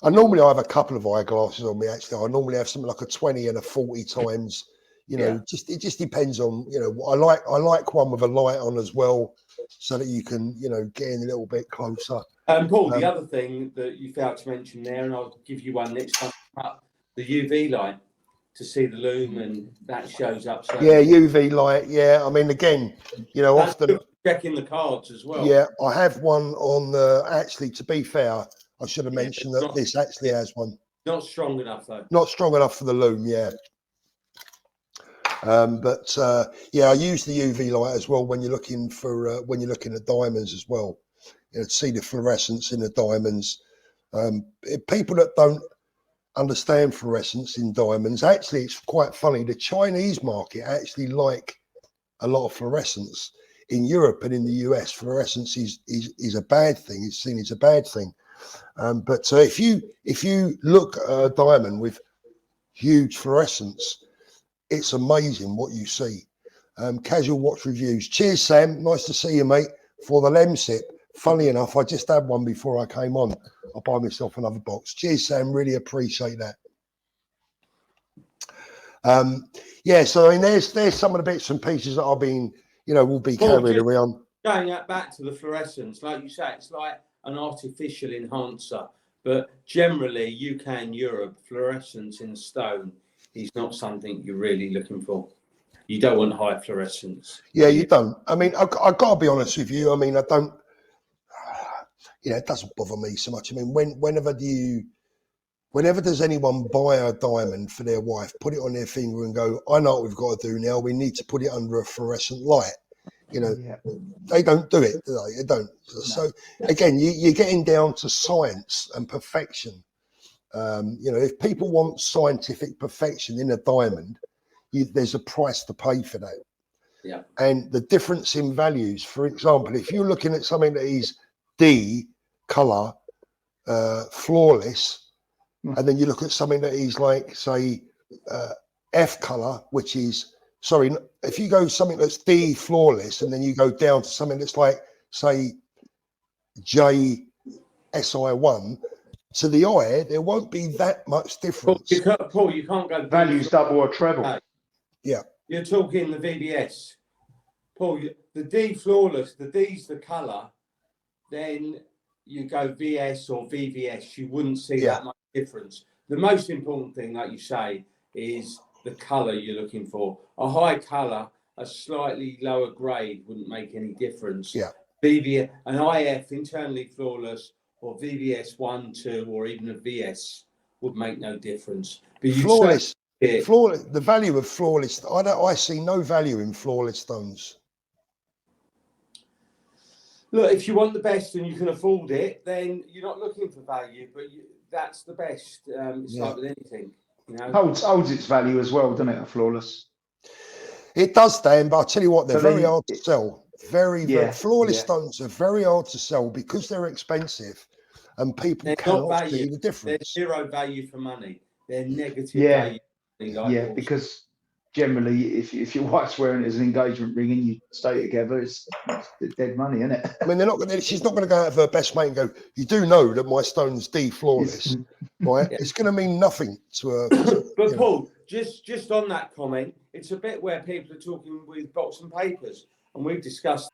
Speaker 1: I normally have a couple of eyeglasses on me. Actually, I normally have something like a 20 and a 40 times. You know, it just depends on, you know, I like one with a light on as well, so that you can, you know, get in a little bit closer.
Speaker 2: Paul, the other thing that you failed to mention there, and I'll give you one next time, the UV light to see the lume, and that shows up. So
Speaker 1: yeah, UV light. Yeah, I mean, again, you know, often
Speaker 2: checking the cards as well.
Speaker 1: Yeah, I have one on the. Actually, to be fair, I should have mentioned that this actually has one.
Speaker 2: Not strong enough though.
Speaker 1: Not strong enough for the lume. Yeah. Yeah, I use the UV light as well when you're looking for when you're looking at diamonds as well. You know, to see the fluorescence in the diamonds. People that don't understand fluorescence in diamonds, actually, it's quite funny. The Chinese market actually like a lot of fluorescence. In Europe and in the US, fluorescence is a bad thing. It's seen as a bad thing. But if you look at a diamond with huge fluorescence, it's amazing what you see. Casual watch reviews. Cheers, Sam. Nice to see you, mate. For the Lemsip. Funny enough, I just had one before I came on. I'll buy myself another box. Cheers, Sam. Really appreciate that. Yeah, so I mean, there's some of the bits and pieces that I've been, you know, will be carried around.
Speaker 2: Going back to the fluorescence, like you say, it's like an artificial enhancer. But generally, UK and Europe, fluorescence in stone is not something you're really looking for. You don't want high fluorescence.
Speaker 1: Yeah, you don't. I mean, I got to be honest with you. I mean, I don't. You know, it doesn't bother me so much. I mean, whenever does anyone buy a diamond for their wife, put it on their finger and go, I know what we've got to do now. We need to put it under a fluorescent light. You know, they don't do it, do they? They don't. No. So again, you're getting down to science and perfection. You know, if people want scientific perfection in a diamond, there's a price to pay for that.
Speaker 2: Yeah.
Speaker 1: And the difference in values, for example, if you're looking at something that is D color, flawless, and then you look at something that is like, say, F color, which is, sorry, if you go something that's D flawless, and then you go down to something that's like, say, J SI1, to the eye, there won't be that much difference.
Speaker 2: Paul, you can't go
Speaker 3: values double or treble.
Speaker 2: No.
Speaker 1: Yeah.
Speaker 2: You're talking the VVS. Paul, the D flawless, the D's the color, then you go VS or VVS, you wouldn't see that much difference. The most important thing, like you say, is the color you're looking for. A high color, a slightly lower grade wouldn't make any difference.
Speaker 1: Yeah.
Speaker 2: VVS, an IF, internally flawless, or VVS 1, 2, or even a VS would make no difference. But
Speaker 1: flawless, flawless. The value of flawless. I see no value in flawless stones.
Speaker 2: Look, if you want the best and you can afford it, then you're not looking for value, but that's the best. It's like with anything. You know?
Speaker 3: Holds its value as well, doesn't it, a flawless?
Speaker 1: It does, Dan, but I'll tell you what, they're very hard to sell. Very flawless stones are very hard to sell because they're expensive and people cannot see the difference.
Speaker 2: They're zero value for money. They're negative value.
Speaker 3: Like because generally, if your wife's wearing it as an engagement ring and you stay together, it's dead money, isn't it?
Speaker 1: I mean, she's not going to go out of her best mate and go, you do know that my stone's D flawless, right? It's going to mean nothing to her.
Speaker 2: But Paul, just on that comment, it's a bit where people are talking with box and papers, and we've discussed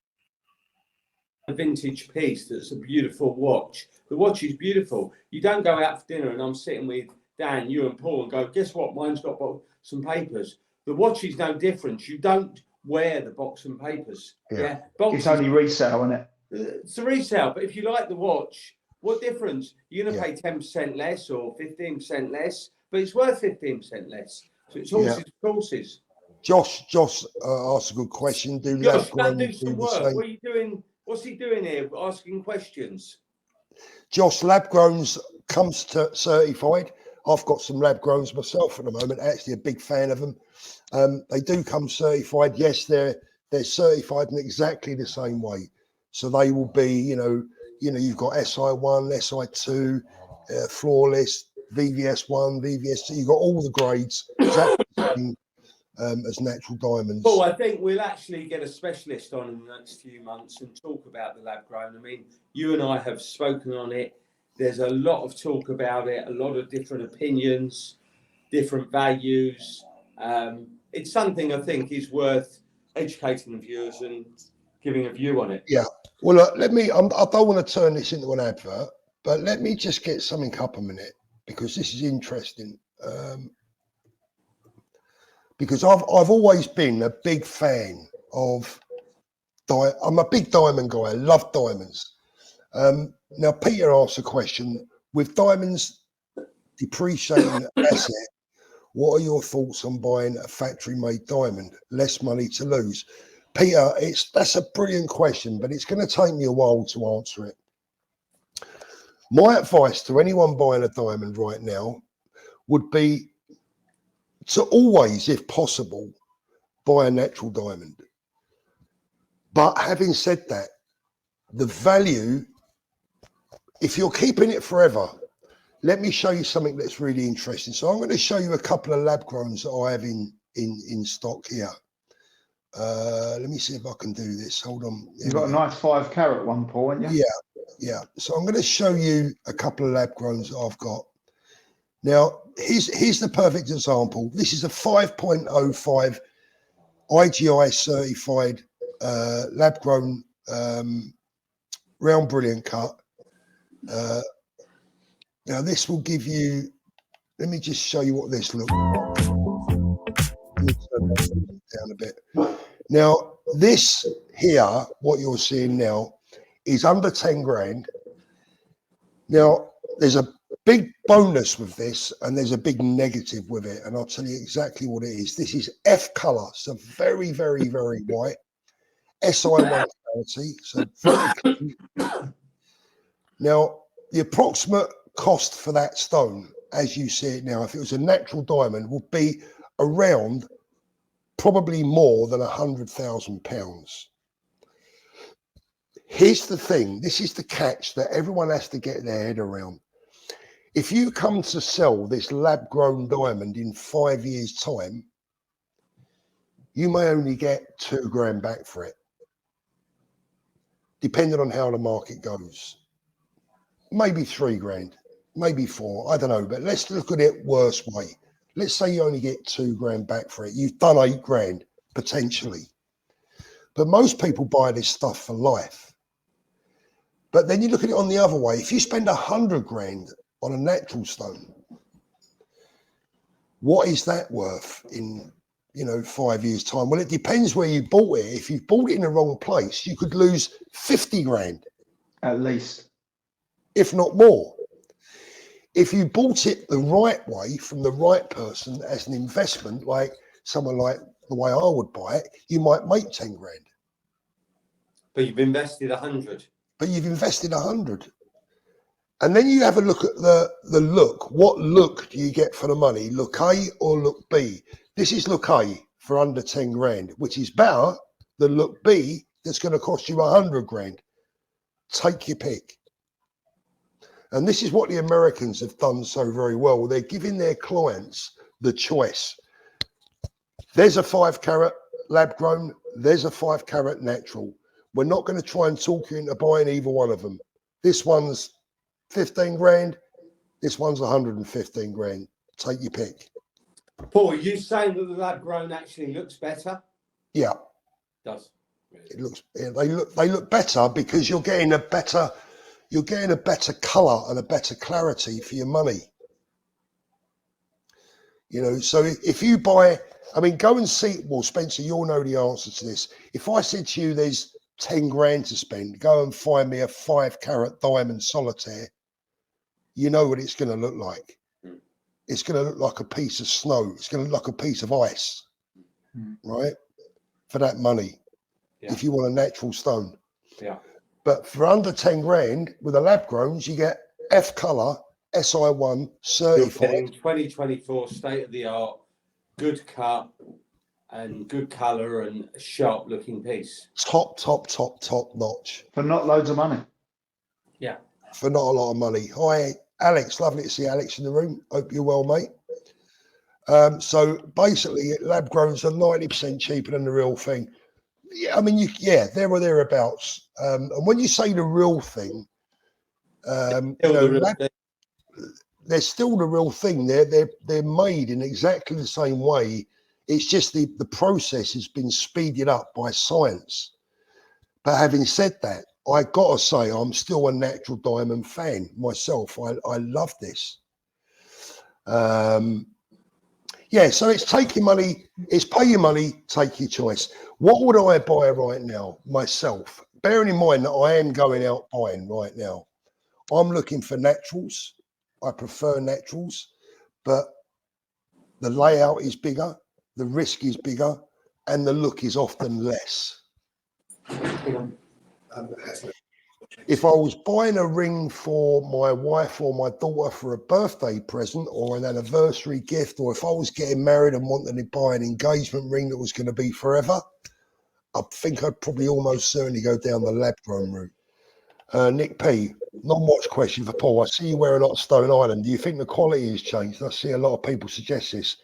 Speaker 2: a vintage piece that's a beautiful watch. The watch is beautiful. You don't go out for dinner and I'm sitting with Dan, you and Paul and go, guess what? Mine's got some papers. The watch is no different. You don't wear the box and papers.
Speaker 3: It's only resale, isn't it?
Speaker 2: It's a resale. But if you like the watch, what difference? You're going to pay 10% less or 15% less, but it's worth 15% less. So it's horses for courses.
Speaker 1: Josh asked a good question.
Speaker 2: Josh, go do some work. What are you doing? What's he doing here? Asking questions.
Speaker 1: Josh, lab growns comes to certified. I've got some lab growns myself at the moment. Actually, a big fan of them. They do come certified. Yes, they're certified in exactly the same way. So they will be, you know, you've got SI1, SI2, flawless, VVS1, VVS2. You've got all the grades. Exactly. as natural diamonds.
Speaker 2: Paul, I think we'll actually get a specialist on in the next few months and talk about the lab grown. I mean, you and I have spoken on it. There's a lot of talk about it, a lot of different opinions, different values. It's something I think is worth educating the viewers and giving a view on it.
Speaker 1: Yeah. Well, look, I don't want to turn this into an advert, but let me just get something up a minute, because this is interesting. Because I've always been a big fan of, I'm a big diamond guy. I love diamonds. Now, Peter asked a question: with diamonds depreciating asset, what are your thoughts on buying a factory-made diamond? Less money to lose. Peter, that's a brilliant question, but it's going to take me a while to answer it. My advice to anyone buying a diamond right now would be to always, if possible, buy a natural diamond. But having said that, the value, if you're keeping it forever, let me show you something that's really interesting. So I'm going to show you a couple of lab growns that I have in stock here. Let me see if I can do this. Hold on.
Speaker 3: You've got a nice 5 carat one, Paul, haven't you?
Speaker 1: Yeah. So I'm going to show you a couple of lab growns that I've got. Now, here's the perfect example. This is a 5.05 IGI certified lab grown round brilliant cut. Now this will give you, let me just show you what this looks like. Let me turn that down a bit. Now this here, what you're seeing now, is under 10 grand. Now there's a big bonus with this and there's a big negative with it, and I'll tell you exactly what it is. This is F color, so very, very, very white. SI1 clarity, so very clean. Now the approximate cost for that stone, as you see it now, if it was a natural diamond, would be around probably more than £100,000. Here's the thing, this is the catch that everyone has to get their head around. If you come to sell this lab grown diamond in 5 years' time, you may only get 2 grand back for it, depending on how the market goes. Maybe 3 grand, maybe 4, I don't know, but let's look at it worst way. Let's say you only get 2 grand back for it. You've done 8 grand, potentially. But most people buy this stuff for life. But then you look at it on the other way. If you spend 100 grand on a natural stone, what is that worth in, 5 years' time? Well, it depends where you bought it. If you bought it in the wrong place, you could lose 50 grand.
Speaker 3: At least.
Speaker 1: If not more. If you bought it the right way from the right person as an investment, like someone like the way I would buy it, you might make 10 grand.
Speaker 2: But you've invested 100.
Speaker 1: But you've invested 100. And then you have a look at the look. What look do you get for the money? Look A or look B? This is look A for under 10 grand, which is better than look B that's going to cost you 100 grand. Take your pick. And this is what the Americans have done so very well. They're giving their clients the choice. There's a 5 carat lab grown. There's a 5 carat natural. We're not going to try and talk you into buying either one of them. This one's 15 grand. This one's 115 grand. Take your pick.
Speaker 2: Paul, are you saying that the lab grown actually looks better?
Speaker 1: Yeah.
Speaker 2: It does.
Speaker 1: It looks. They look better because you're getting a better colour and a better clarity for your money. So if you buy, go and see. Well, Spencer, you'll know the answer to this. If I said to you, there's 10 grand to spend, go and find me a 5 carat diamond solitaire. You know what it's going to look like. It's going to look like a piece of snow. It's going to look like a piece of ice, right? For that money, if you want a natural stone.
Speaker 2: Yeah.
Speaker 1: But for under 10 grand with a lab growns, you get F colour, SI1 certified.
Speaker 2: 2024 state of the art, good cut and good colour and a sharp looking piece.
Speaker 1: Top notch.
Speaker 3: For not loads of money.
Speaker 2: Yeah.
Speaker 1: For not a lot of money. Hi, Alex. Lovely to see Alex in the room. Hope you're well, mate. So basically, lab growns are 90% cheaper than the real thing. Yeah, I mean, there or thereabouts. And when you say the real thing, they're still the real thing. They're made in exactly the same way. It's just the process has been speeded up by science. But having said that, I gotta say I'm still a natural diamond fan myself. I love this. Yeah, so it's take your money, it's pay your money, take your choice. What would I buy right now myself? Bearing in mind that I am going out buying right now. I'm looking for naturals. I prefer naturals, but the layout is bigger, the risk is bigger, and the look is often less. If I was buying a ring for my wife or my daughter for a birthday present or an anniversary gift, or if I was getting married and wanted to buy an engagement ring that was going to be forever, I think I'd probably almost certainly go down the lab-grown route. Nick P, non-watch question for Paul. I see you wear a lot of Stone Island. Do you think the quality has changed? I see a lot of people suggest this.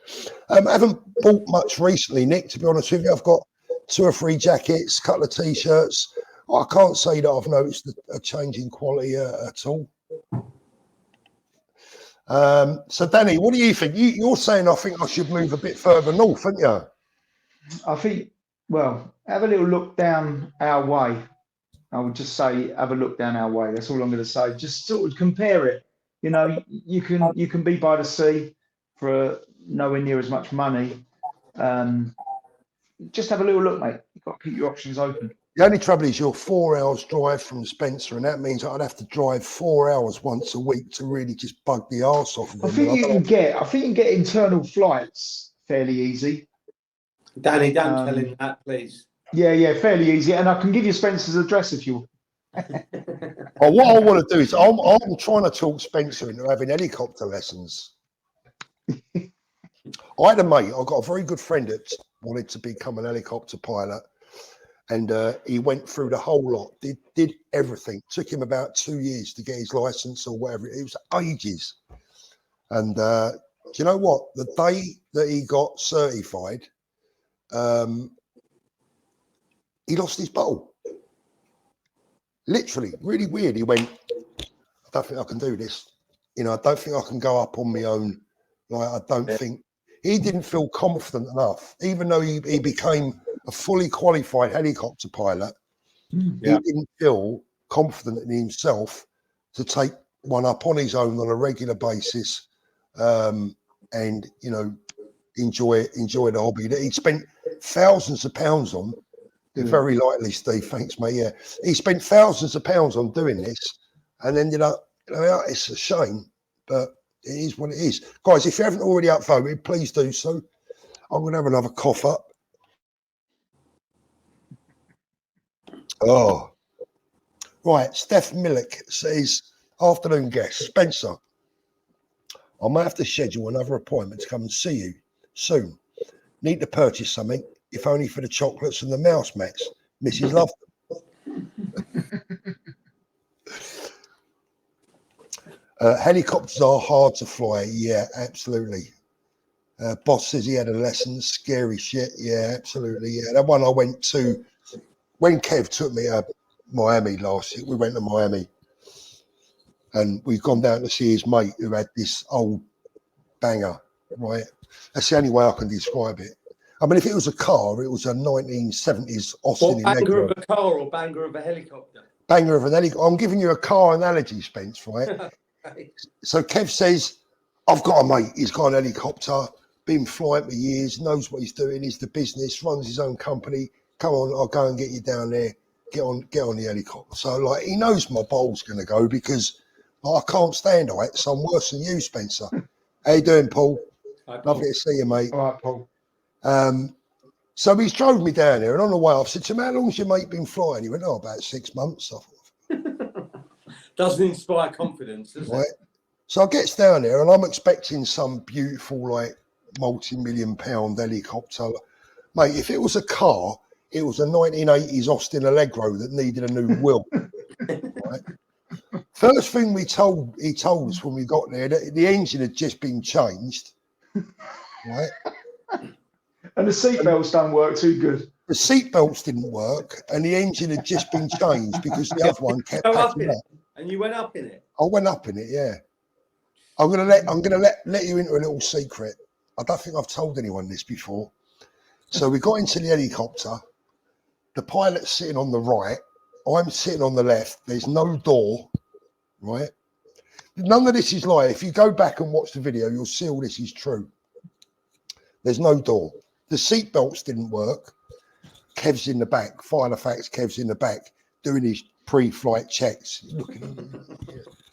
Speaker 1: I haven't bought much recently, Nick, to be honest with you. I've got 2 or 3 jackets, a couple of T-shirts. I can't say that I've noticed a change in quality at all. So, Danny, what do you think? You're saying I think I should move a bit further north, aren't you?
Speaker 3: I think, well, have a little look down our way. I would just say, have a look down our way. That's all I'm going to say. Just sort of compare it. You know, you can be by the sea for nowhere near as much money. Just have a little look, mate. You've got to keep your options open.
Speaker 1: The only trouble is you're 4 hours drive from Spencer, and that means I'd have to drive 4 hours once a week to really just bug the arse off of them.
Speaker 3: I think you can get internal flights fairly easy.
Speaker 2: Danny, don't tell him that, please.
Speaker 3: Yeah, fairly easy. And I can give you Spencer's address if you
Speaker 1: Oh, what I want to do is I'm trying to talk Spencer into having helicopter lessons. I had a mate, I've got a very good friend that wanted to become an helicopter pilot. And he went through the whole lot, did everything. Took him about 2 years to get his license or whatever. It was ages. And do you know what? The day that he got certified, he lost his bowl. Literally, really weird. He went, I don't think I can do this. You know, I don't think I can go up on my own. Like, I don't think. He didn't feel confident enough, even though he became a fully qualified helicopter pilot. He didn't feel confident in himself to take one up on his own on a regular basis, and you know, enjoy the hobby that he spent thousands of pounds on. Very likely, Steve. Thanks, mate. Yeah, he spent thousands of pounds on doing this, and ended up. You know, it's a shame, but it is what it is. Guys, if you haven't already upvoted, please do so. I'm going to have another cough up. Oh, right. Steph Millick says, afternoon guest, Spencer, I might have to schedule another appointment to come and see you soon. Need to purchase something, if only for the chocolates and the mouse mats. Mrs. Love them. Helicopters are hard to fly. Yeah, absolutely. Boss says he had a lesson. Scary shit. Yeah, absolutely. Yeah, that one I went to when Kev took me to Miami last year. We went to Miami, and we've gone down to see his mate who had this old banger. Right, that's the only way I can describe it. I mean, if it was a car, it was a 1970s Austin.
Speaker 2: What, banger of a car or banger of a helicopter?
Speaker 1: Banger of an helicopter. I'm giving you a car analogy, Spence, right? So Kev says, I've got a mate, he's got an helicopter, been flying for years, knows what he's doing, he's the business, runs his own company. Come on, I'll go and get you down there, get on the helicopter. So, like, he knows my bowl's going to go because I can't stand heights. I'm worse than you, Spencer. How you doing, Paul?
Speaker 2: Hi, Paul.
Speaker 1: Lovely to see you, mate.
Speaker 3: All right, Paul.
Speaker 1: So he's drove me down there, and on the way, I've said to him, how long's your mate been flying? He went, oh, about 6 months. I thought,
Speaker 2: doesn't inspire confidence, does it?
Speaker 1: So I gets down there, and I'm expecting some beautiful, like, multi-million-pound helicopter. Mate, if it was a car, it was a 1980s Austin Allegro that needed a new wheel. Right? First thing he told us when we got there, that the engine had just been changed. right?
Speaker 3: And the seatbelts don't work too good.
Speaker 1: The seatbelts didn't work, and the engine had just been changed because the other one kept packing up.
Speaker 2: And you went up in it?
Speaker 1: I went up in it, yeah. I'm gonna let you into a little secret. I don't think I've told anyone this before. So we got into the helicopter. The pilot's sitting on the right. I'm sitting on the left. There's no door, right? None of this is lie. If you go back and watch the video, you'll see all this is true. There's no door. The seat belts didn't work. Kev's in the back. Final facts, Kev's in the back doing his pre-flight checks. Looking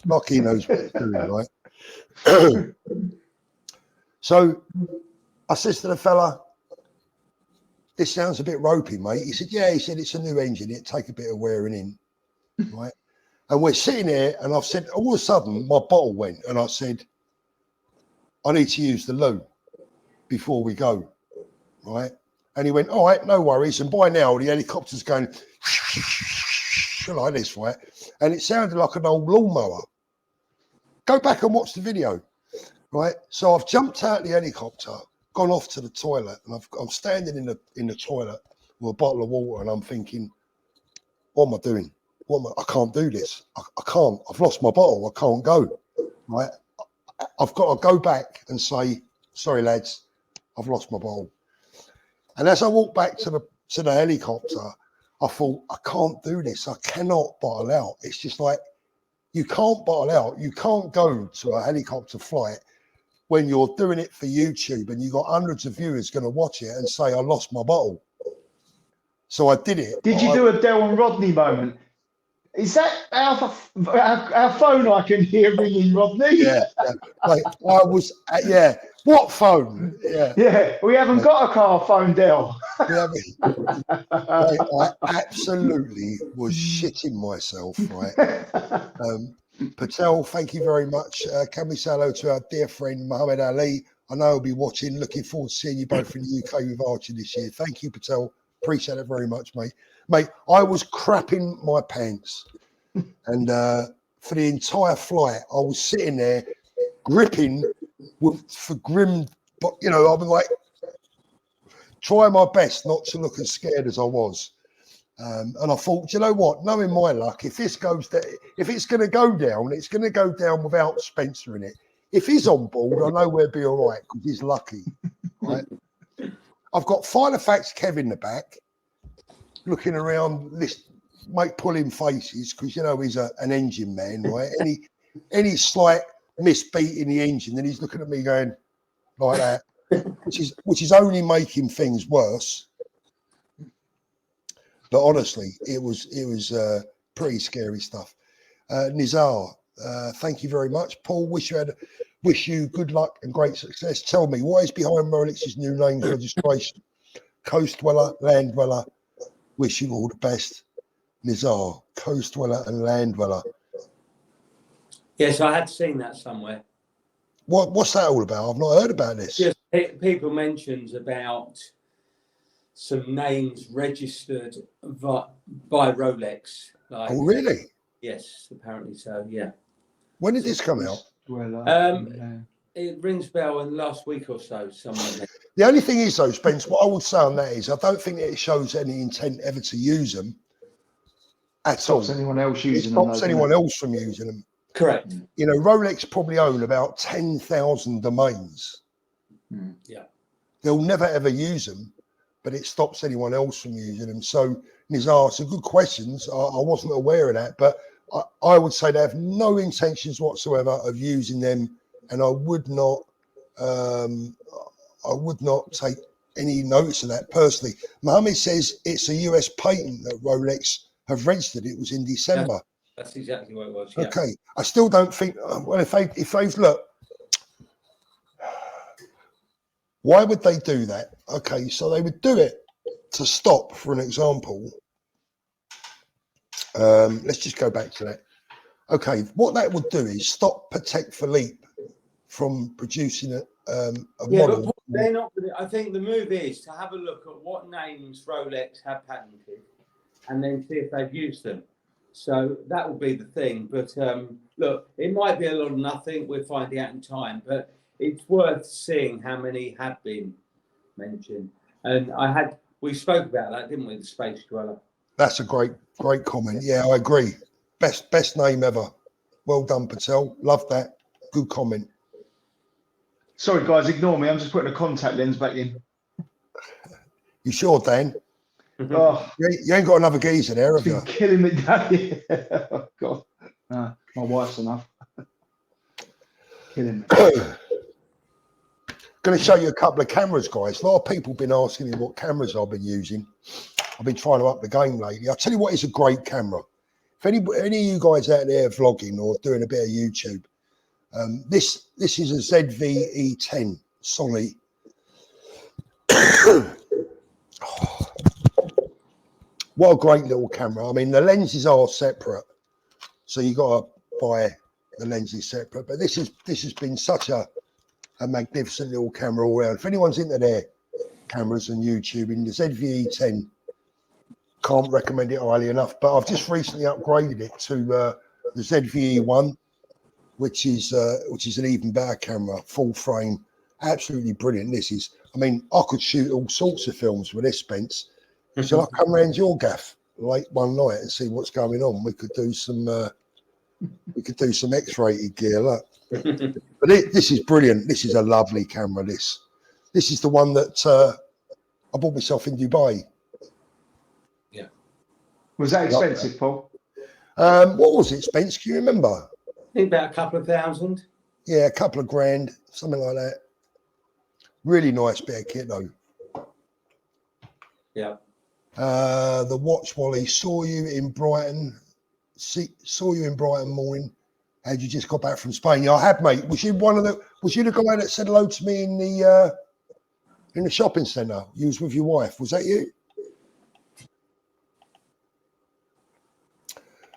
Speaker 1: like he knows what he's doing, right? So I says to the fella, this sounds a bit ropey, mate. He said, yeah. He said, it's a new engine. It'd take a bit of wearing in, right? And we're sitting here, and I've said, all of a sudden, my bottle went, and I said, I need to use the loo before we go, right? And he went, all right, no worries. And by now, the helicopter's going like this, right? And it sounded like an old lawnmower. Go back and watch the video, right? So I've jumped out the helicopter, gone off to the toilet, and I'm standing in the toilet with a bottle of water, and I'm thinking, what am I doing? I can't do this. I can't. I've lost my bottle. I can't go, right? I've got to go back and say, sorry, lads, I've lost my bottle. And as I walked back to the helicopter, I thought, I can't do this. I cannot bottle out. It's just like, you can't bottle out. You can't go to a helicopter flight when you're doing it for YouTube and you've got hundreds of viewers going to watch it and say, I lost my bottle. So I did it.
Speaker 3: Did you do a Del and Rodney moment? Is that our phone I can hear ringing, Rodney?
Speaker 1: Yeah. Like, I was, yeah. What phone? Yeah.
Speaker 3: Yeah, we haven't got a car phone, Del.
Speaker 1: I absolutely was shitting myself, right? Patel, thank you very much. Can we say hello to our dear friend Muhammad Ali? I know he'll be watching. Looking forward to seeing you both in the UK with Archie this year. Thank you, Patel. Appreciate it very much, mate. Mate, I was crapping my pants. And for the entire flight, I was sitting there gripping for grim, but you know, I was like trying my best not to look as scared as I was. And I thought, you know what, knowing my luck, if this goes down, if it's going to go down, it's going to go down without Spencer in it. If he's on board, I know we'll be all right because he's lucky, right? I've got Final Facts Kev in the back, looking around, pulling faces because you know he's an engine man, right? Any slight misbeat in the engine, then he's looking at me going like that, which is only making things worse. But honestly, it was pretty scary stuff. Nizar, thank you very much. Paul, wish you good luck and great success. Tell me, what is behind Rolex's new names registration? Coast Dweller, Land Dweller. Wish you all the best. Nizar, Coast Dweller and Land Dweller.
Speaker 2: Yes, I had seen that somewhere.
Speaker 1: What's that all about? I've not heard about this.
Speaker 2: Just people mentions about some names registered by Rolex. Like,
Speaker 1: oh, really?
Speaker 2: Yes, apparently so. Yeah.
Speaker 1: When did this come out?
Speaker 2: It rings a bell in the last week or so. Somewhere.
Speaker 1: The only thing is, though, Spence, what I would say on that is I don't think it shows any intent ever to use them at all.
Speaker 3: Stops anyone else using
Speaker 1: them. It stops anyone else from using them.
Speaker 2: Correct.
Speaker 1: You know, Rolex probably own about 10,000 domains.
Speaker 2: Yeah.
Speaker 1: They'll never, ever use them, but it stops anyone else from using them. So, Nizar, some good questions. I wasn't aware of that, but I would say they have no intentions whatsoever of using them, and I would not take any notice of that personally. Mohammed says it's a US patent that Rolex have registered. It was in December.
Speaker 2: That's exactly what it was. Yeah.
Speaker 1: Okay. I still don't think, well, if they've look, why would they do that? Okay, so they would do it to stop, for an example. Let's just go back to that. Okay, what that would do is stop Patek Philippe from producing a model.
Speaker 2: But they're not. I think the move is to have a look at what names Rolex have patented, and then see if they've used them. So that will be the thing. But look, it might be a lot of nothing. We'll find out in time. But it's worth seeing how many have been mentioned. And we spoke about that, didn't we? The Space Dweller.
Speaker 1: That's a great comment. Yeah, I agree. Best name ever. Well done, Patel. Love that. Good comment.
Speaker 3: Sorry, guys, ignore me. I'm just putting a contact lens back in.
Speaker 1: You sure, Dan?
Speaker 3: Oh,
Speaker 1: you ain't got another geezer there, have you?
Speaker 3: Killing me, Daddy. Oh, God. No, my wife's enough. Killing me.
Speaker 1: Going to show you a couple of cameras, guys. A lot of people have been asking me what cameras I've been using. I've been trying to up the game lately. I'll tell you what is a great camera. If any of you guys out there vlogging or doing a bit of YouTube, this is a ZV-E10 Sony. What a great little camera. I mean, the lenses are separate, so you got to buy the lenses separate. But this has been such a magnificent little camera all around. If anyone's into their cameras and YouTubing, the ZV-E10, can't recommend it highly enough. But I've just recently upgraded it to the ZV-E1, which is an even better camera, full frame, absolutely brilliant. This is, I mean, I could shoot all sorts of films with this, Spence. So I come round your gaff late one night and see what's going on. We could do some X-rated gear. Look. But this is brilliant. This is a lovely camera. This is the one that I bought myself in Dubai.
Speaker 3: Yeah. Was that expensive, Paul?
Speaker 1: What was it, Spence? Can you remember?
Speaker 2: I think about a couple of thousand.
Speaker 1: Yeah, a couple of grand, something like that. Really nice bit of kit though.
Speaker 2: Yeah.
Speaker 1: The watch Wally saw you in Brighton. Saw you in Brighton morning. Had you just got back from Spain? Yeah, I had, mate. Was you the guy that said hello to me in the shopping centre? You was with your wife. Was that you?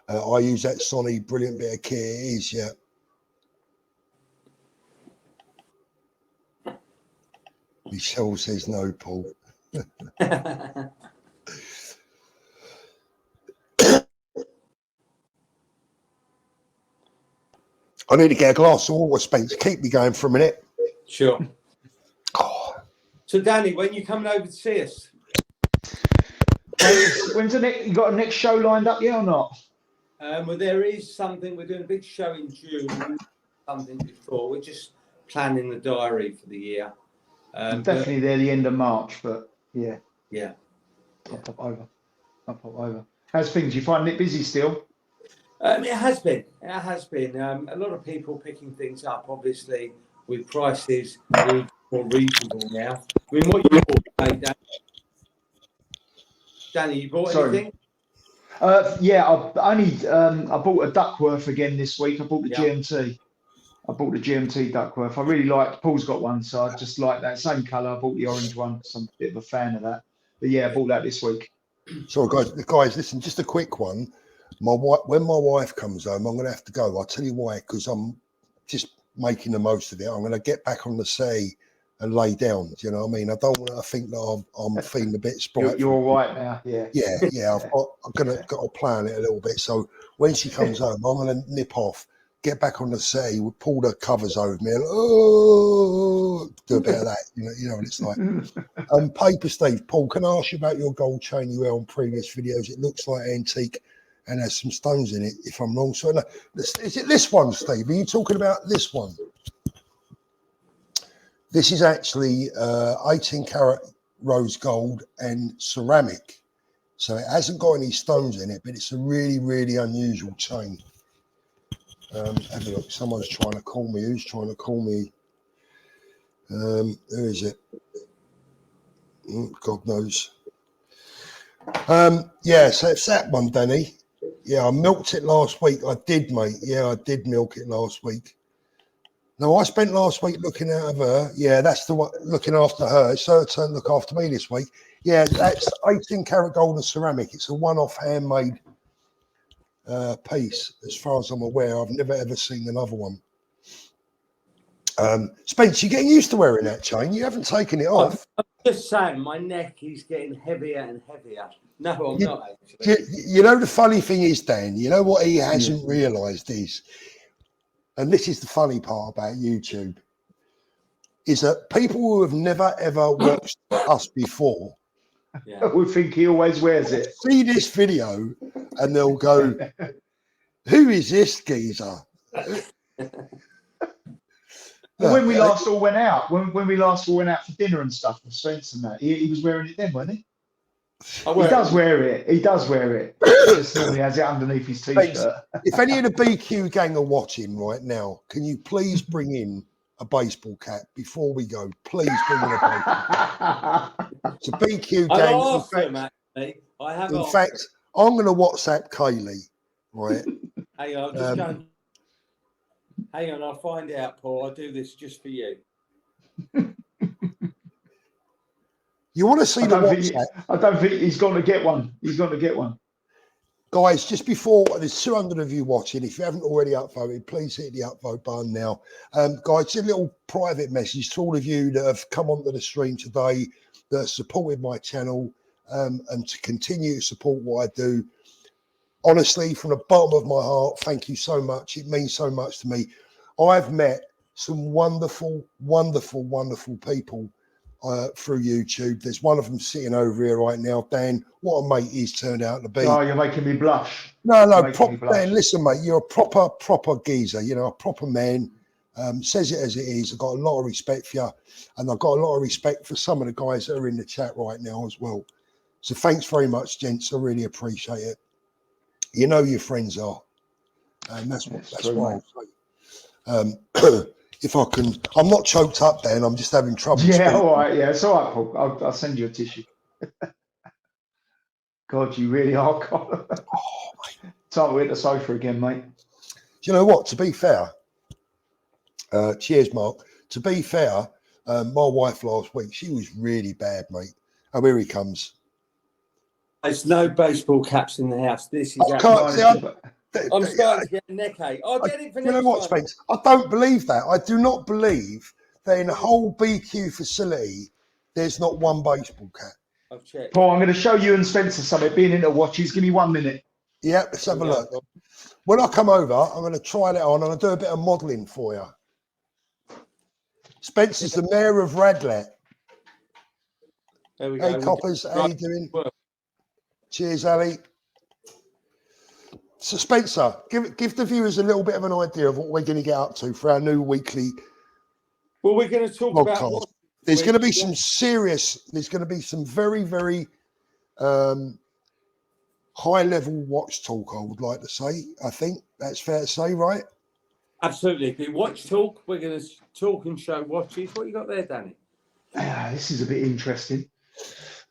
Speaker 1: I use that Sony, brilliant bit of kit. It is, yeah. Michelle says no, Paul. I need to get a glass of water, Spence. Keep me going for a minute.
Speaker 2: Sure.
Speaker 1: Oh.
Speaker 2: So, Danny, when you coming over to see us?
Speaker 3: When's the next? You got a next show lined up yet or not?
Speaker 2: Well, there is something. We're doing a big show in June. Something before. We're just planning the diary for the year.
Speaker 3: Definitely there the end of March, but yeah.
Speaker 2: Yeah.
Speaker 3: I'll pop over. How's things? You finding it busy still?
Speaker 2: It has been. It has been. A lot of people picking things up, obviously, with prices being more reasonable now. I mean, what you bought, Danny, you bought anything?
Speaker 3: Yeah, I bought a Duckworth again this week. I bought the GMT. I bought the GMT Duckworth. I really liked. Paul's got one, so I just like that same colour. I bought the orange one. So I'm a bit of a fan of that. But yeah, I bought that this week.
Speaker 1: Sorry, guys, listen, just a quick one. When my wife comes home, I'm going to have to go. I'll tell you why, because I'm just making the most of it. I'm going to get back on the sea and lay down. Do you know what I mean? I don't want to think that I'm feeling a bit spiteful.
Speaker 3: You're all right now, yeah.
Speaker 1: Yeah. I've got to plan it a little bit. So when she comes home, I'm going to nip off, get back on the sea, we'll pull the covers over me and do a bit of that. You know what it's like. Paper Steve, Paul, can I ask you about your gold chain you wear on previous videos? It looks like antique and has some stones in it, if I'm wrong. So, no, is it this one, Steve? Are you talking about this one? This is actually 18 karat rose gold and ceramic. So it hasn't got any stones in it, but it's a really, really unusual chain. Have a look. Someone's trying to call me. Who's trying to call me? Who is it? God knows. Yeah, so it's that one, Danny. Yeah, I milked it last week. I did, mate. Yeah, I did milk it last week. No, I spent last week looking out of her. Yeah, that's the one, looking after her. It's her turn to look after me this week. Yeah, that's 18 karat gold and ceramic. It's a one-off handmade piece. As far as I'm aware, I've never ever seen another one. Spence, you're getting used to wearing that chain. You haven't taken it off.
Speaker 2: I'm just saying, my neck is getting heavier and heavier. No, I'm not actually.
Speaker 1: You know, the funny thing is, Dan, you know what he hasn't realised is, and this is the funny part about YouTube, is that people who have never ever watched us before
Speaker 3: would think he always wears it.
Speaker 1: See this video and they'll go, "Who is this geezer?"
Speaker 3: When we last all went out, when we last all went out for dinner and stuff with Spence and that, he was wearing it then, wasn't he? He does wear it. He does wear it. He just normally has it underneath his t-shirt.
Speaker 1: If any of the BQ gang are watching right now, can you please bring in a baseball cap before we go? Please bring in a baseball cap. It's a BQ gang. In fact, I'm going to WhatsApp Kaylee, right?
Speaker 2: Hang on, just going. Hang on, I'll find out, Paul. I'll do this just for you.
Speaker 1: You want to see the WhatsApp?
Speaker 3: I don't think he's going to get one. He's going to get one.
Speaker 1: Guys, just before, there's 200 of you watching. If you haven't already upvoted, please hit the upvote button now. Guys, just a little private message to all of you that have come onto the stream today, that have supported my channel, and to continue to support what I do. Honestly, from the bottom of my heart, thank you so much. It means so much to me. I've met some wonderful, wonderful, wonderful people through YouTube. There's one of them sitting over here right now. Dan, what a mate he's turned out to be.
Speaker 3: Oh, you're making me blush.
Speaker 1: No, Dan, listen, mate, you're a proper geezer, you know, a proper man. Says it as it is. I've got a lot of respect for you, and I've got a lot of respect for some of the guys that are in the chat right now as well. So thanks very much, gents. I really appreciate it. You know your friends are, and that's why I say. If I can, I'm not choked up, Dan. I'm just having trouble.
Speaker 3: Yeah, all right. Yeah, it's all right, Paul. I'll send you a tissue. God, you really are. Oh, time to hit the sofa again, mate.
Speaker 1: Do you know what? To be fair, cheers, Mark. To be fair, my wife last week, she was really bad, mate. Oh, here he comes.
Speaker 2: There's no baseball caps in the house. This is.
Speaker 1: I'm starting
Speaker 2: to get a neck ache. I'll get it for next time.
Speaker 1: You know what, Spence? I don't believe that. I do not believe that in the whole BQ facility, there's not one baseball cap.
Speaker 2: I've checked.
Speaker 3: Paul, I'm going to show you and Spencer something. Being into watches, give me 1 minute.
Speaker 1: Yeah, let's have a look. When I come over, I'm going to try that on and I'll do a bit of modelling for you. Spencer's the mayor of Radlett.
Speaker 2: There we
Speaker 1: Hey,
Speaker 2: go.
Speaker 1: Coppers, how you doing? Cheers, Ali. So, Spencer, give the viewers a little bit of an idea of what we're going to get up to for our new weekly.
Speaker 2: Well, we're going to talk about.
Speaker 1: There's going to be some serious. There's going to be some very, very high-level watch talk. I would like to say. I think that's fair to say, right?
Speaker 2: Absolutely. If you watch talk, we're going to talk and show watches. What you got there, Danny?
Speaker 3: This is a bit interesting.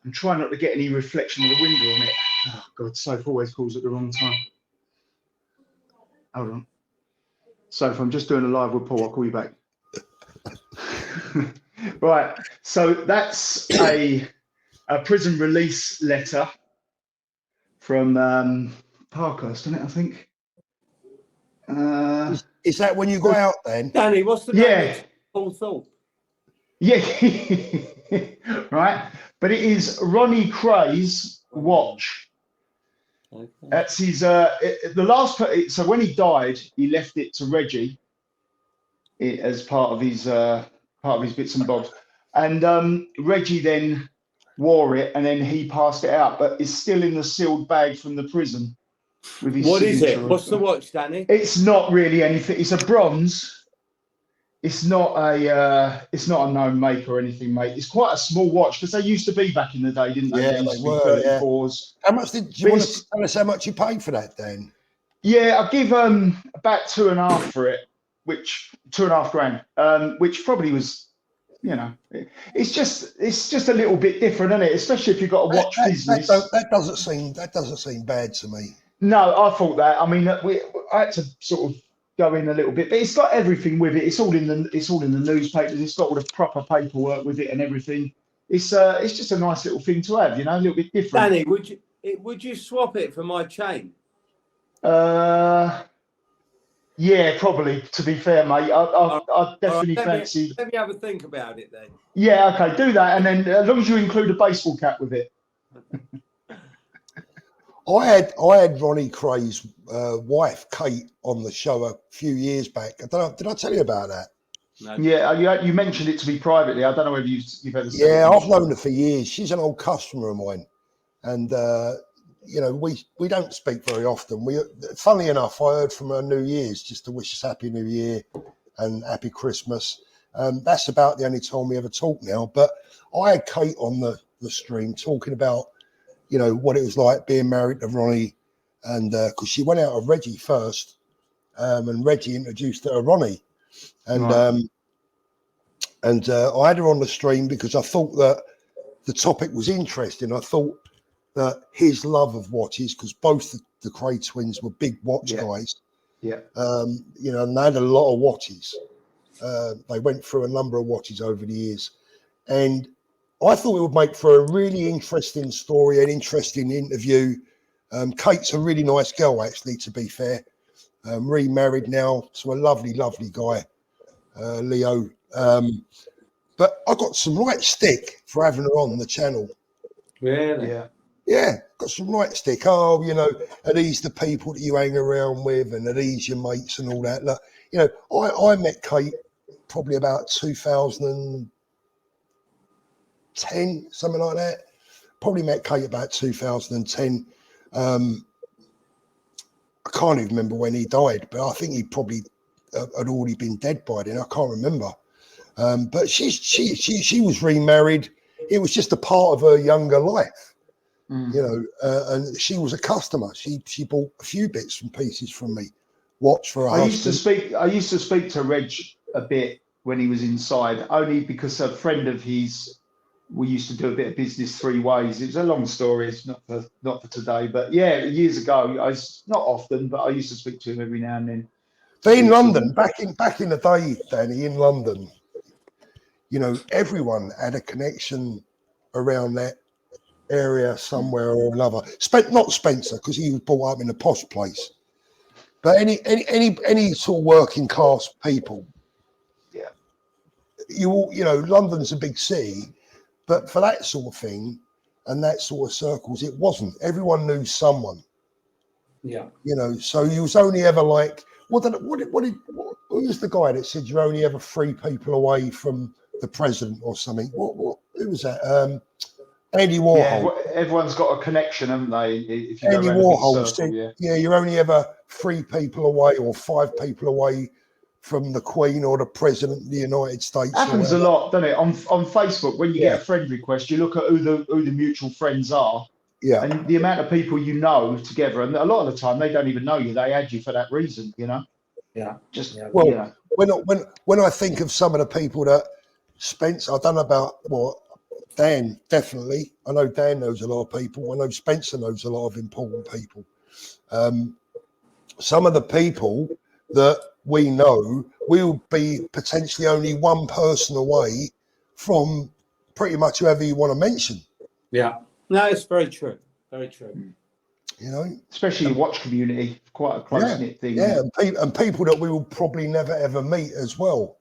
Speaker 3: I'm trying not to get any reflection of the window on it. Oh, God, Soph always calls at the wrong time. Hold on. Soph, I'm just doing a live with Paul. I'll call you back. Right. So that's a prison release letter from Parkhurst, isn't it, I think?
Speaker 1: Is that when you got out then?
Speaker 2: Danny, what's the name of Paul Thorpe?
Speaker 3: Yeah. Right. But it is Ronnie Cray's watch. Okay. That's his the last. So when he died, he left it to Reggie as part of his bits and bobs, and Reggie then wore it, and then he passed it out, but it's still in the sealed bag from the prison with his.
Speaker 2: What is it? What's the watch, Danny?
Speaker 3: It's not really anything. It's a bronze. It's not a known make or anything, mate. It's quite a small watch because they used to be back in the day, didn't they?
Speaker 1: Yeah,
Speaker 3: they were. 34s.
Speaker 1: How much do you want to tell us how much you paid for that, Dan?
Speaker 3: Yeah, I'll give about 2.5 for it, which 2.5 grand, which probably was, you know, it's just a little bit different, isn't it? Especially if you've got a watch business.
Speaker 1: That doesn't seem bad to me.
Speaker 3: No, I thought that. I mean, I had to sort of go in a little bit, but it's got everything with it. It's all in the newspapers. It's got all the proper paperwork with it and everything. It's just a nice little thing to have, you know, a little bit different.
Speaker 2: Danny, would you swap it for my chain?
Speaker 3: Yeah, probably. To be fair, mate, I definitely fancy.
Speaker 2: Let me have a think about it then.
Speaker 3: Yeah, okay, do that, and then as long as you include a baseball cap with it.
Speaker 1: I had Ronnie Cray's wife, Kate, on the show a few years back. I don't know, did I tell you about that?
Speaker 2: No.
Speaker 3: Yeah, you mentioned it to me privately. I don't know whether you've ever said
Speaker 1: Yeah,
Speaker 3: it.
Speaker 1: I've known her for years. She's an old customer of mine, and you know, we don't speak very often. Funnily enough, I heard from her New Year's just to wish us Happy New Year and Happy Christmas. That's about the only time we ever talk now. But I had Kate on the stream talking about, you know, what it was like being married to Ronnie, and because she went out with Reggie first, and Reggie introduced her to Ronnie, and
Speaker 3: Right.
Speaker 1: I had her on the stream because I thought that the topic was interesting. I thought that his love of watches, because both the Cray twins were big watch guys,
Speaker 3: Yeah.
Speaker 1: you know, and they had a lot of watches. They went through a number of watches over the years, and I thought it would make for a really interesting story, an interesting interview. Kate's a really nice girl, actually, to be fair. Remarried now to a lovely, lovely guy, Leo. But I got some right stick for having her on the channel.
Speaker 2: Really?
Speaker 3: Yeah.
Speaker 1: Yeah, got some right stick. Oh, you know, are these the people that you hang around with, and are these your mates and all that? Look, you know, I met Kate probably about 2010, something like that. Probably met Kate about 2010. I can't even remember when he died, but I think he probably had already been dead by then. I can't remember. But she was remarried. It was just a part of her younger life, you know. And she was a customer. She bought a few bits and pieces from me. Watch for her husband.
Speaker 3: I used to speak to Reg a bit when he was inside, only because a friend of his. We used to do a bit of business three ways. It was a long story. It's not for today, but yeah, years ago, not often, but I used to speak to him every now and then.
Speaker 1: But in London, back in the day, Danny, in London, you know, everyone had a connection around that area somewhere or another. Not Spencer, because he was brought up in a posh place, but any sort of working class people.
Speaker 3: Yeah.
Speaker 1: You know, London's a big city, but for that sort of thing and that sort of circles, it wasn't. Everyone knew someone.
Speaker 2: Yeah.
Speaker 1: You know, so you was only ever like, who was the guy that said you're only ever 3 people away from the president or something? Who was that? Andy Warhol.
Speaker 3: Yeah, everyone's got a connection, haven't they? If you
Speaker 1: Andy
Speaker 3: go around a big
Speaker 1: Warhol
Speaker 3: circle,
Speaker 1: said, yeah, you're only ever 3 people away or 5 people away from the Queen or the President of the United States.
Speaker 3: Happens a lot, doesn't it? On Facebook, when you get a friend request, you look at who the mutual friends are.
Speaker 1: Yeah.
Speaker 3: And the amount of people you know together, and a lot of the time they don't even know you. They add you for that reason, you know.
Speaker 2: Yeah.
Speaker 1: Well,
Speaker 3: you know.
Speaker 1: when I think of some of the people that Spencer, I don't know about Dan, definitely. I know Dan knows a lot of people. I know Spencer knows a lot of important people. Some of the people that we know will be potentially only one person away from pretty much whoever you want to mention.
Speaker 2: Yeah. No, it's very true. Very true.
Speaker 1: You know,
Speaker 3: especially watch community, quite a close knit thing.
Speaker 1: Yeah, and people that we will probably never ever meet as well.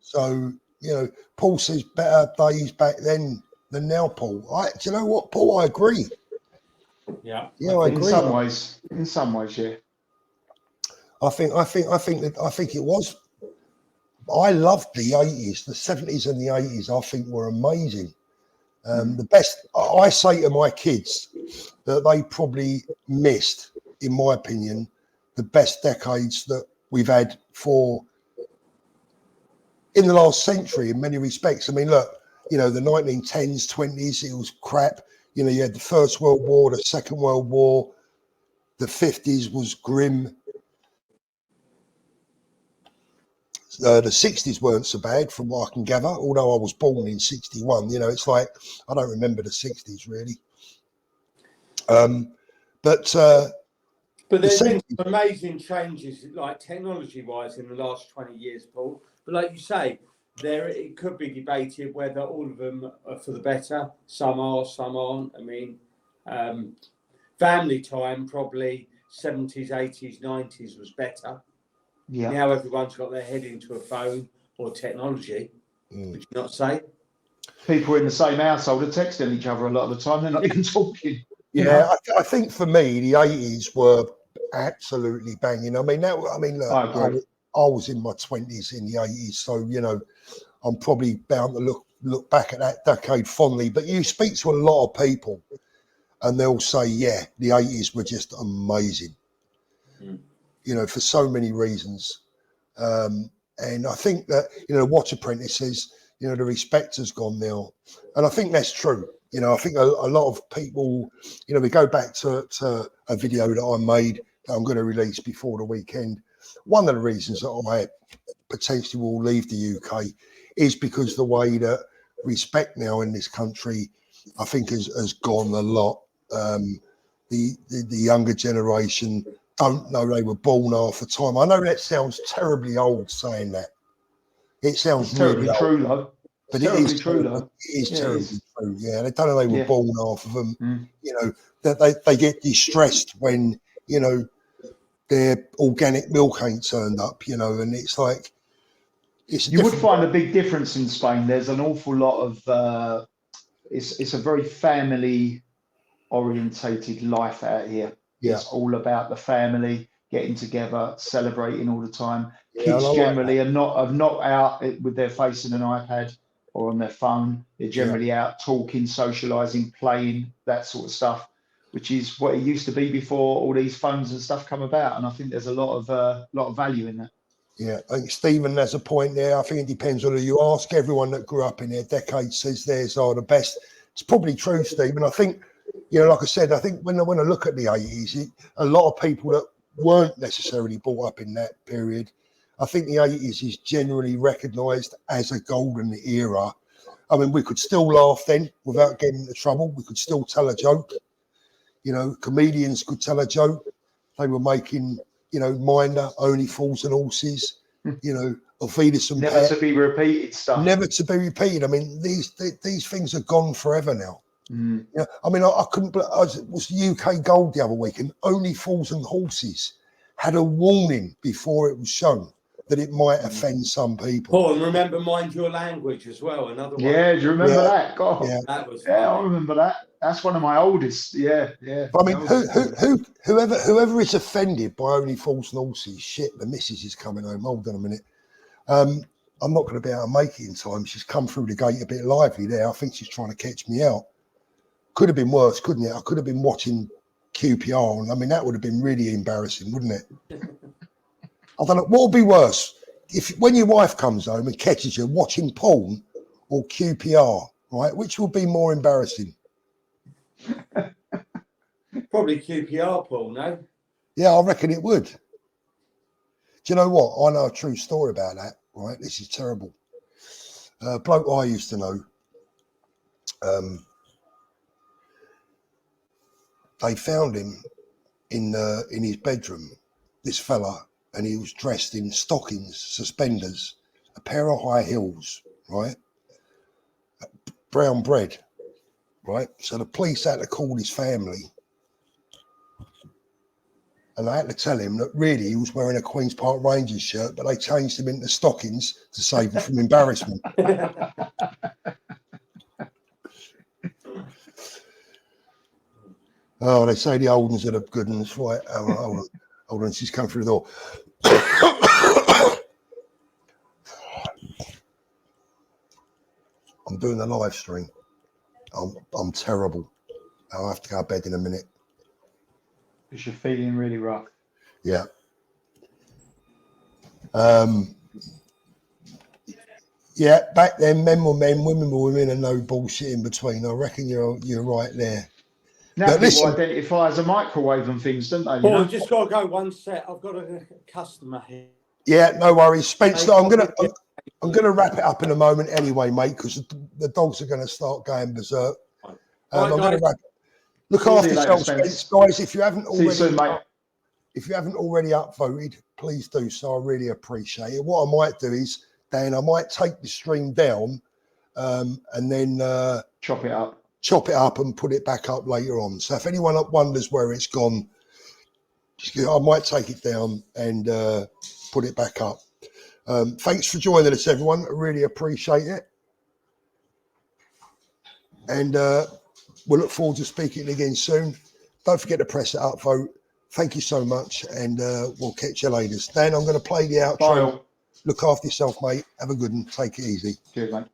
Speaker 1: So, you know, Paul says better days back then than now, Paul. Do you know what, Paul? I agree.
Speaker 2: Yeah.
Speaker 1: Yeah, I agree.
Speaker 3: In some ways, yeah.
Speaker 1: I think it was. I loved the 80s, the 70s and the 80s. I think were amazing. The best. I say to my kids that they probably missed, in my opinion, the best decades that we've had in the last century in many respects. I mean, look, you know, the 1910s, 20s, it was crap. You know, you had the First World War, the Second World War, the 50s was grim. The 60s weren't so bad from what I can gather, although I was born in 61. You know, it's like, I don't remember the 60s really. But
Speaker 2: there's been some amazing changes, like technology-wise, in the last 20 years, Paul. But like you say, it could be debated whether all of them are for the better. Some are, some aren't. I mean, family time probably 70s, 80s, 90s was better.
Speaker 3: Yeah.
Speaker 2: Now everyone's got their head into a phone or technology. Would you not say?
Speaker 3: People in the same household are texting each other a lot of the time. They're not even talking.
Speaker 1: Yeah, I think for me, the 80s were absolutely banging. I mean, look,
Speaker 3: I agree.
Speaker 1: I was in my 20s in the 80s, so you know, I'm probably bound to look back at that decade fondly. But you speak to a lot of people, and they'll say, yeah, the 80s were just amazing. You know, for so many reasons. And I think that, you know, Watch Apprentices, you know, the respect has gone now. And I think that's true. You know, I think a lot of people, you know, we go back to a video that I made that I'm going to release before the weekend. One of the reasons that I potentially will leave the UK is because the way that respect now in this country, I think has gone a lot. The younger generation don't know they were born half the time. I know that sounds terribly old saying that. It sounds really old,
Speaker 3: true though.
Speaker 1: but
Speaker 3: it is true though.
Speaker 1: It is terribly true. Yeah, they don't know they were born half of them. You know, that they get distressed when, you know, their organic milk ain't turned up, you know, and it's like
Speaker 3: you would find a big difference in Spain. There's an awful lot of it's a very family orientated life out here.
Speaker 1: Yeah.
Speaker 3: It's all about the family getting together, celebrating all the time.
Speaker 1: Yeah,
Speaker 3: Kids generally are not out with their face in an iPad or on their phone. They're generally out talking, socializing, playing, that sort of stuff, which is what it used to be before all these phones and stuff come about. And I think there's a lot of value in that.
Speaker 1: Yeah, I think Stephen has a point there. I think it depends on who you ask. Everyone that grew up in their decade says theirs are the best. It's probably true, Stephen. I think, you know, like I said, I think when I look at the 80s, a lot of people that weren't necessarily brought up in that period, I think the 80s is generally recognised as a golden era. I mean, we could still laugh then without getting into trouble. We could still tell a joke. You know, comedians could tell a joke. They were making, you know, Minder, Only Fools and Horses, you know, Ovidus and
Speaker 3: Never to be repeated stuff.
Speaker 1: Never to be repeated. I mean, these things are gone forever now. You know, I mean, I couldn't. I was UK Gold the other week, and Only Fools and Horses had a warning before it was shown that it might offend some people.
Speaker 2: Paul, and remember Mind Your Language as well. Another one.
Speaker 3: Yeah, do you remember that? God,
Speaker 2: that was.
Speaker 3: Yeah, I remember that. That's one of my oldest. Yeah.
Speaker 1: But I mean, whoever is offended by Only Fools and Horses, shit, the missus is coming home. Hold on a minute. I'm not going to be able to make it in time. She's come through the gate a bit lively there. I think she's trying to catch me out. Could have been worse, couldn't it? I could have been watching QPR, and I mean that would have been really embarrassing, wouldn't it? I don't know what would be worse if when your wife comes home and catches you watching porn or QPR, right? Which will be more embarrassing?
Speaker 2: Probably QPR, Paul. No.
Speaker 1: Yeah, I reckon it would. Do you know what? I know a true story about that. Right, this is terrible. Bloke I used to know. They found him in his bedroom, this fella, and he was dressed in stockings, suspenders, a pair of high heels, right? Brown bread, right? So the police had to call his family, and they had to tell him that really he was wearing a Queen's Park Rangers shirt, but they changed him into stockings to save him from embarrassment. Oh, they say the old ones are the good ones, right? Hold on, she's come through the door. I'm doing a live stream. I'm terrible. I'll have to go to bed in a minute.
Speaker 3: Because you're feeling really rough.
Speaker 1: Yeah. Yeah, back then, men were men, women were women, and no bullshit in between. I reckon you're right there.
Speaker 3: Now people identify as a microwave and things, don't they?
Speaker 2: Paul, just got to go one set. I've got a customer here.
Speaker 1: Yeah, no worries, Spencer. I'm gonna wrap it up in a moment anyway, mate, because the dogs are gonna start going berserk. I'm gonna wrap. Look after yourself, Spence. Guys. If you haven't already upvoted, please do so. I really appreciate it. What I might do is, Dan, I might take the stream down and then
Speaker 3: chop it up
Speaker 1: and put it back up later on. So if anyone wonders where it's gone, I might take it down and put it back up. Thanks for joining us, everyone. I really appreciate it. And we'll look forward to speaking again soon. Don't forget to press that upvote. Thank you so much, and we'll catch you later. Dan, I'm going to play the outro.
Speaker 3: Bye.
Speaker 1: Look after yourself, mate. Have a good one. Take it easy.
Speaker 3: Cheers, mate.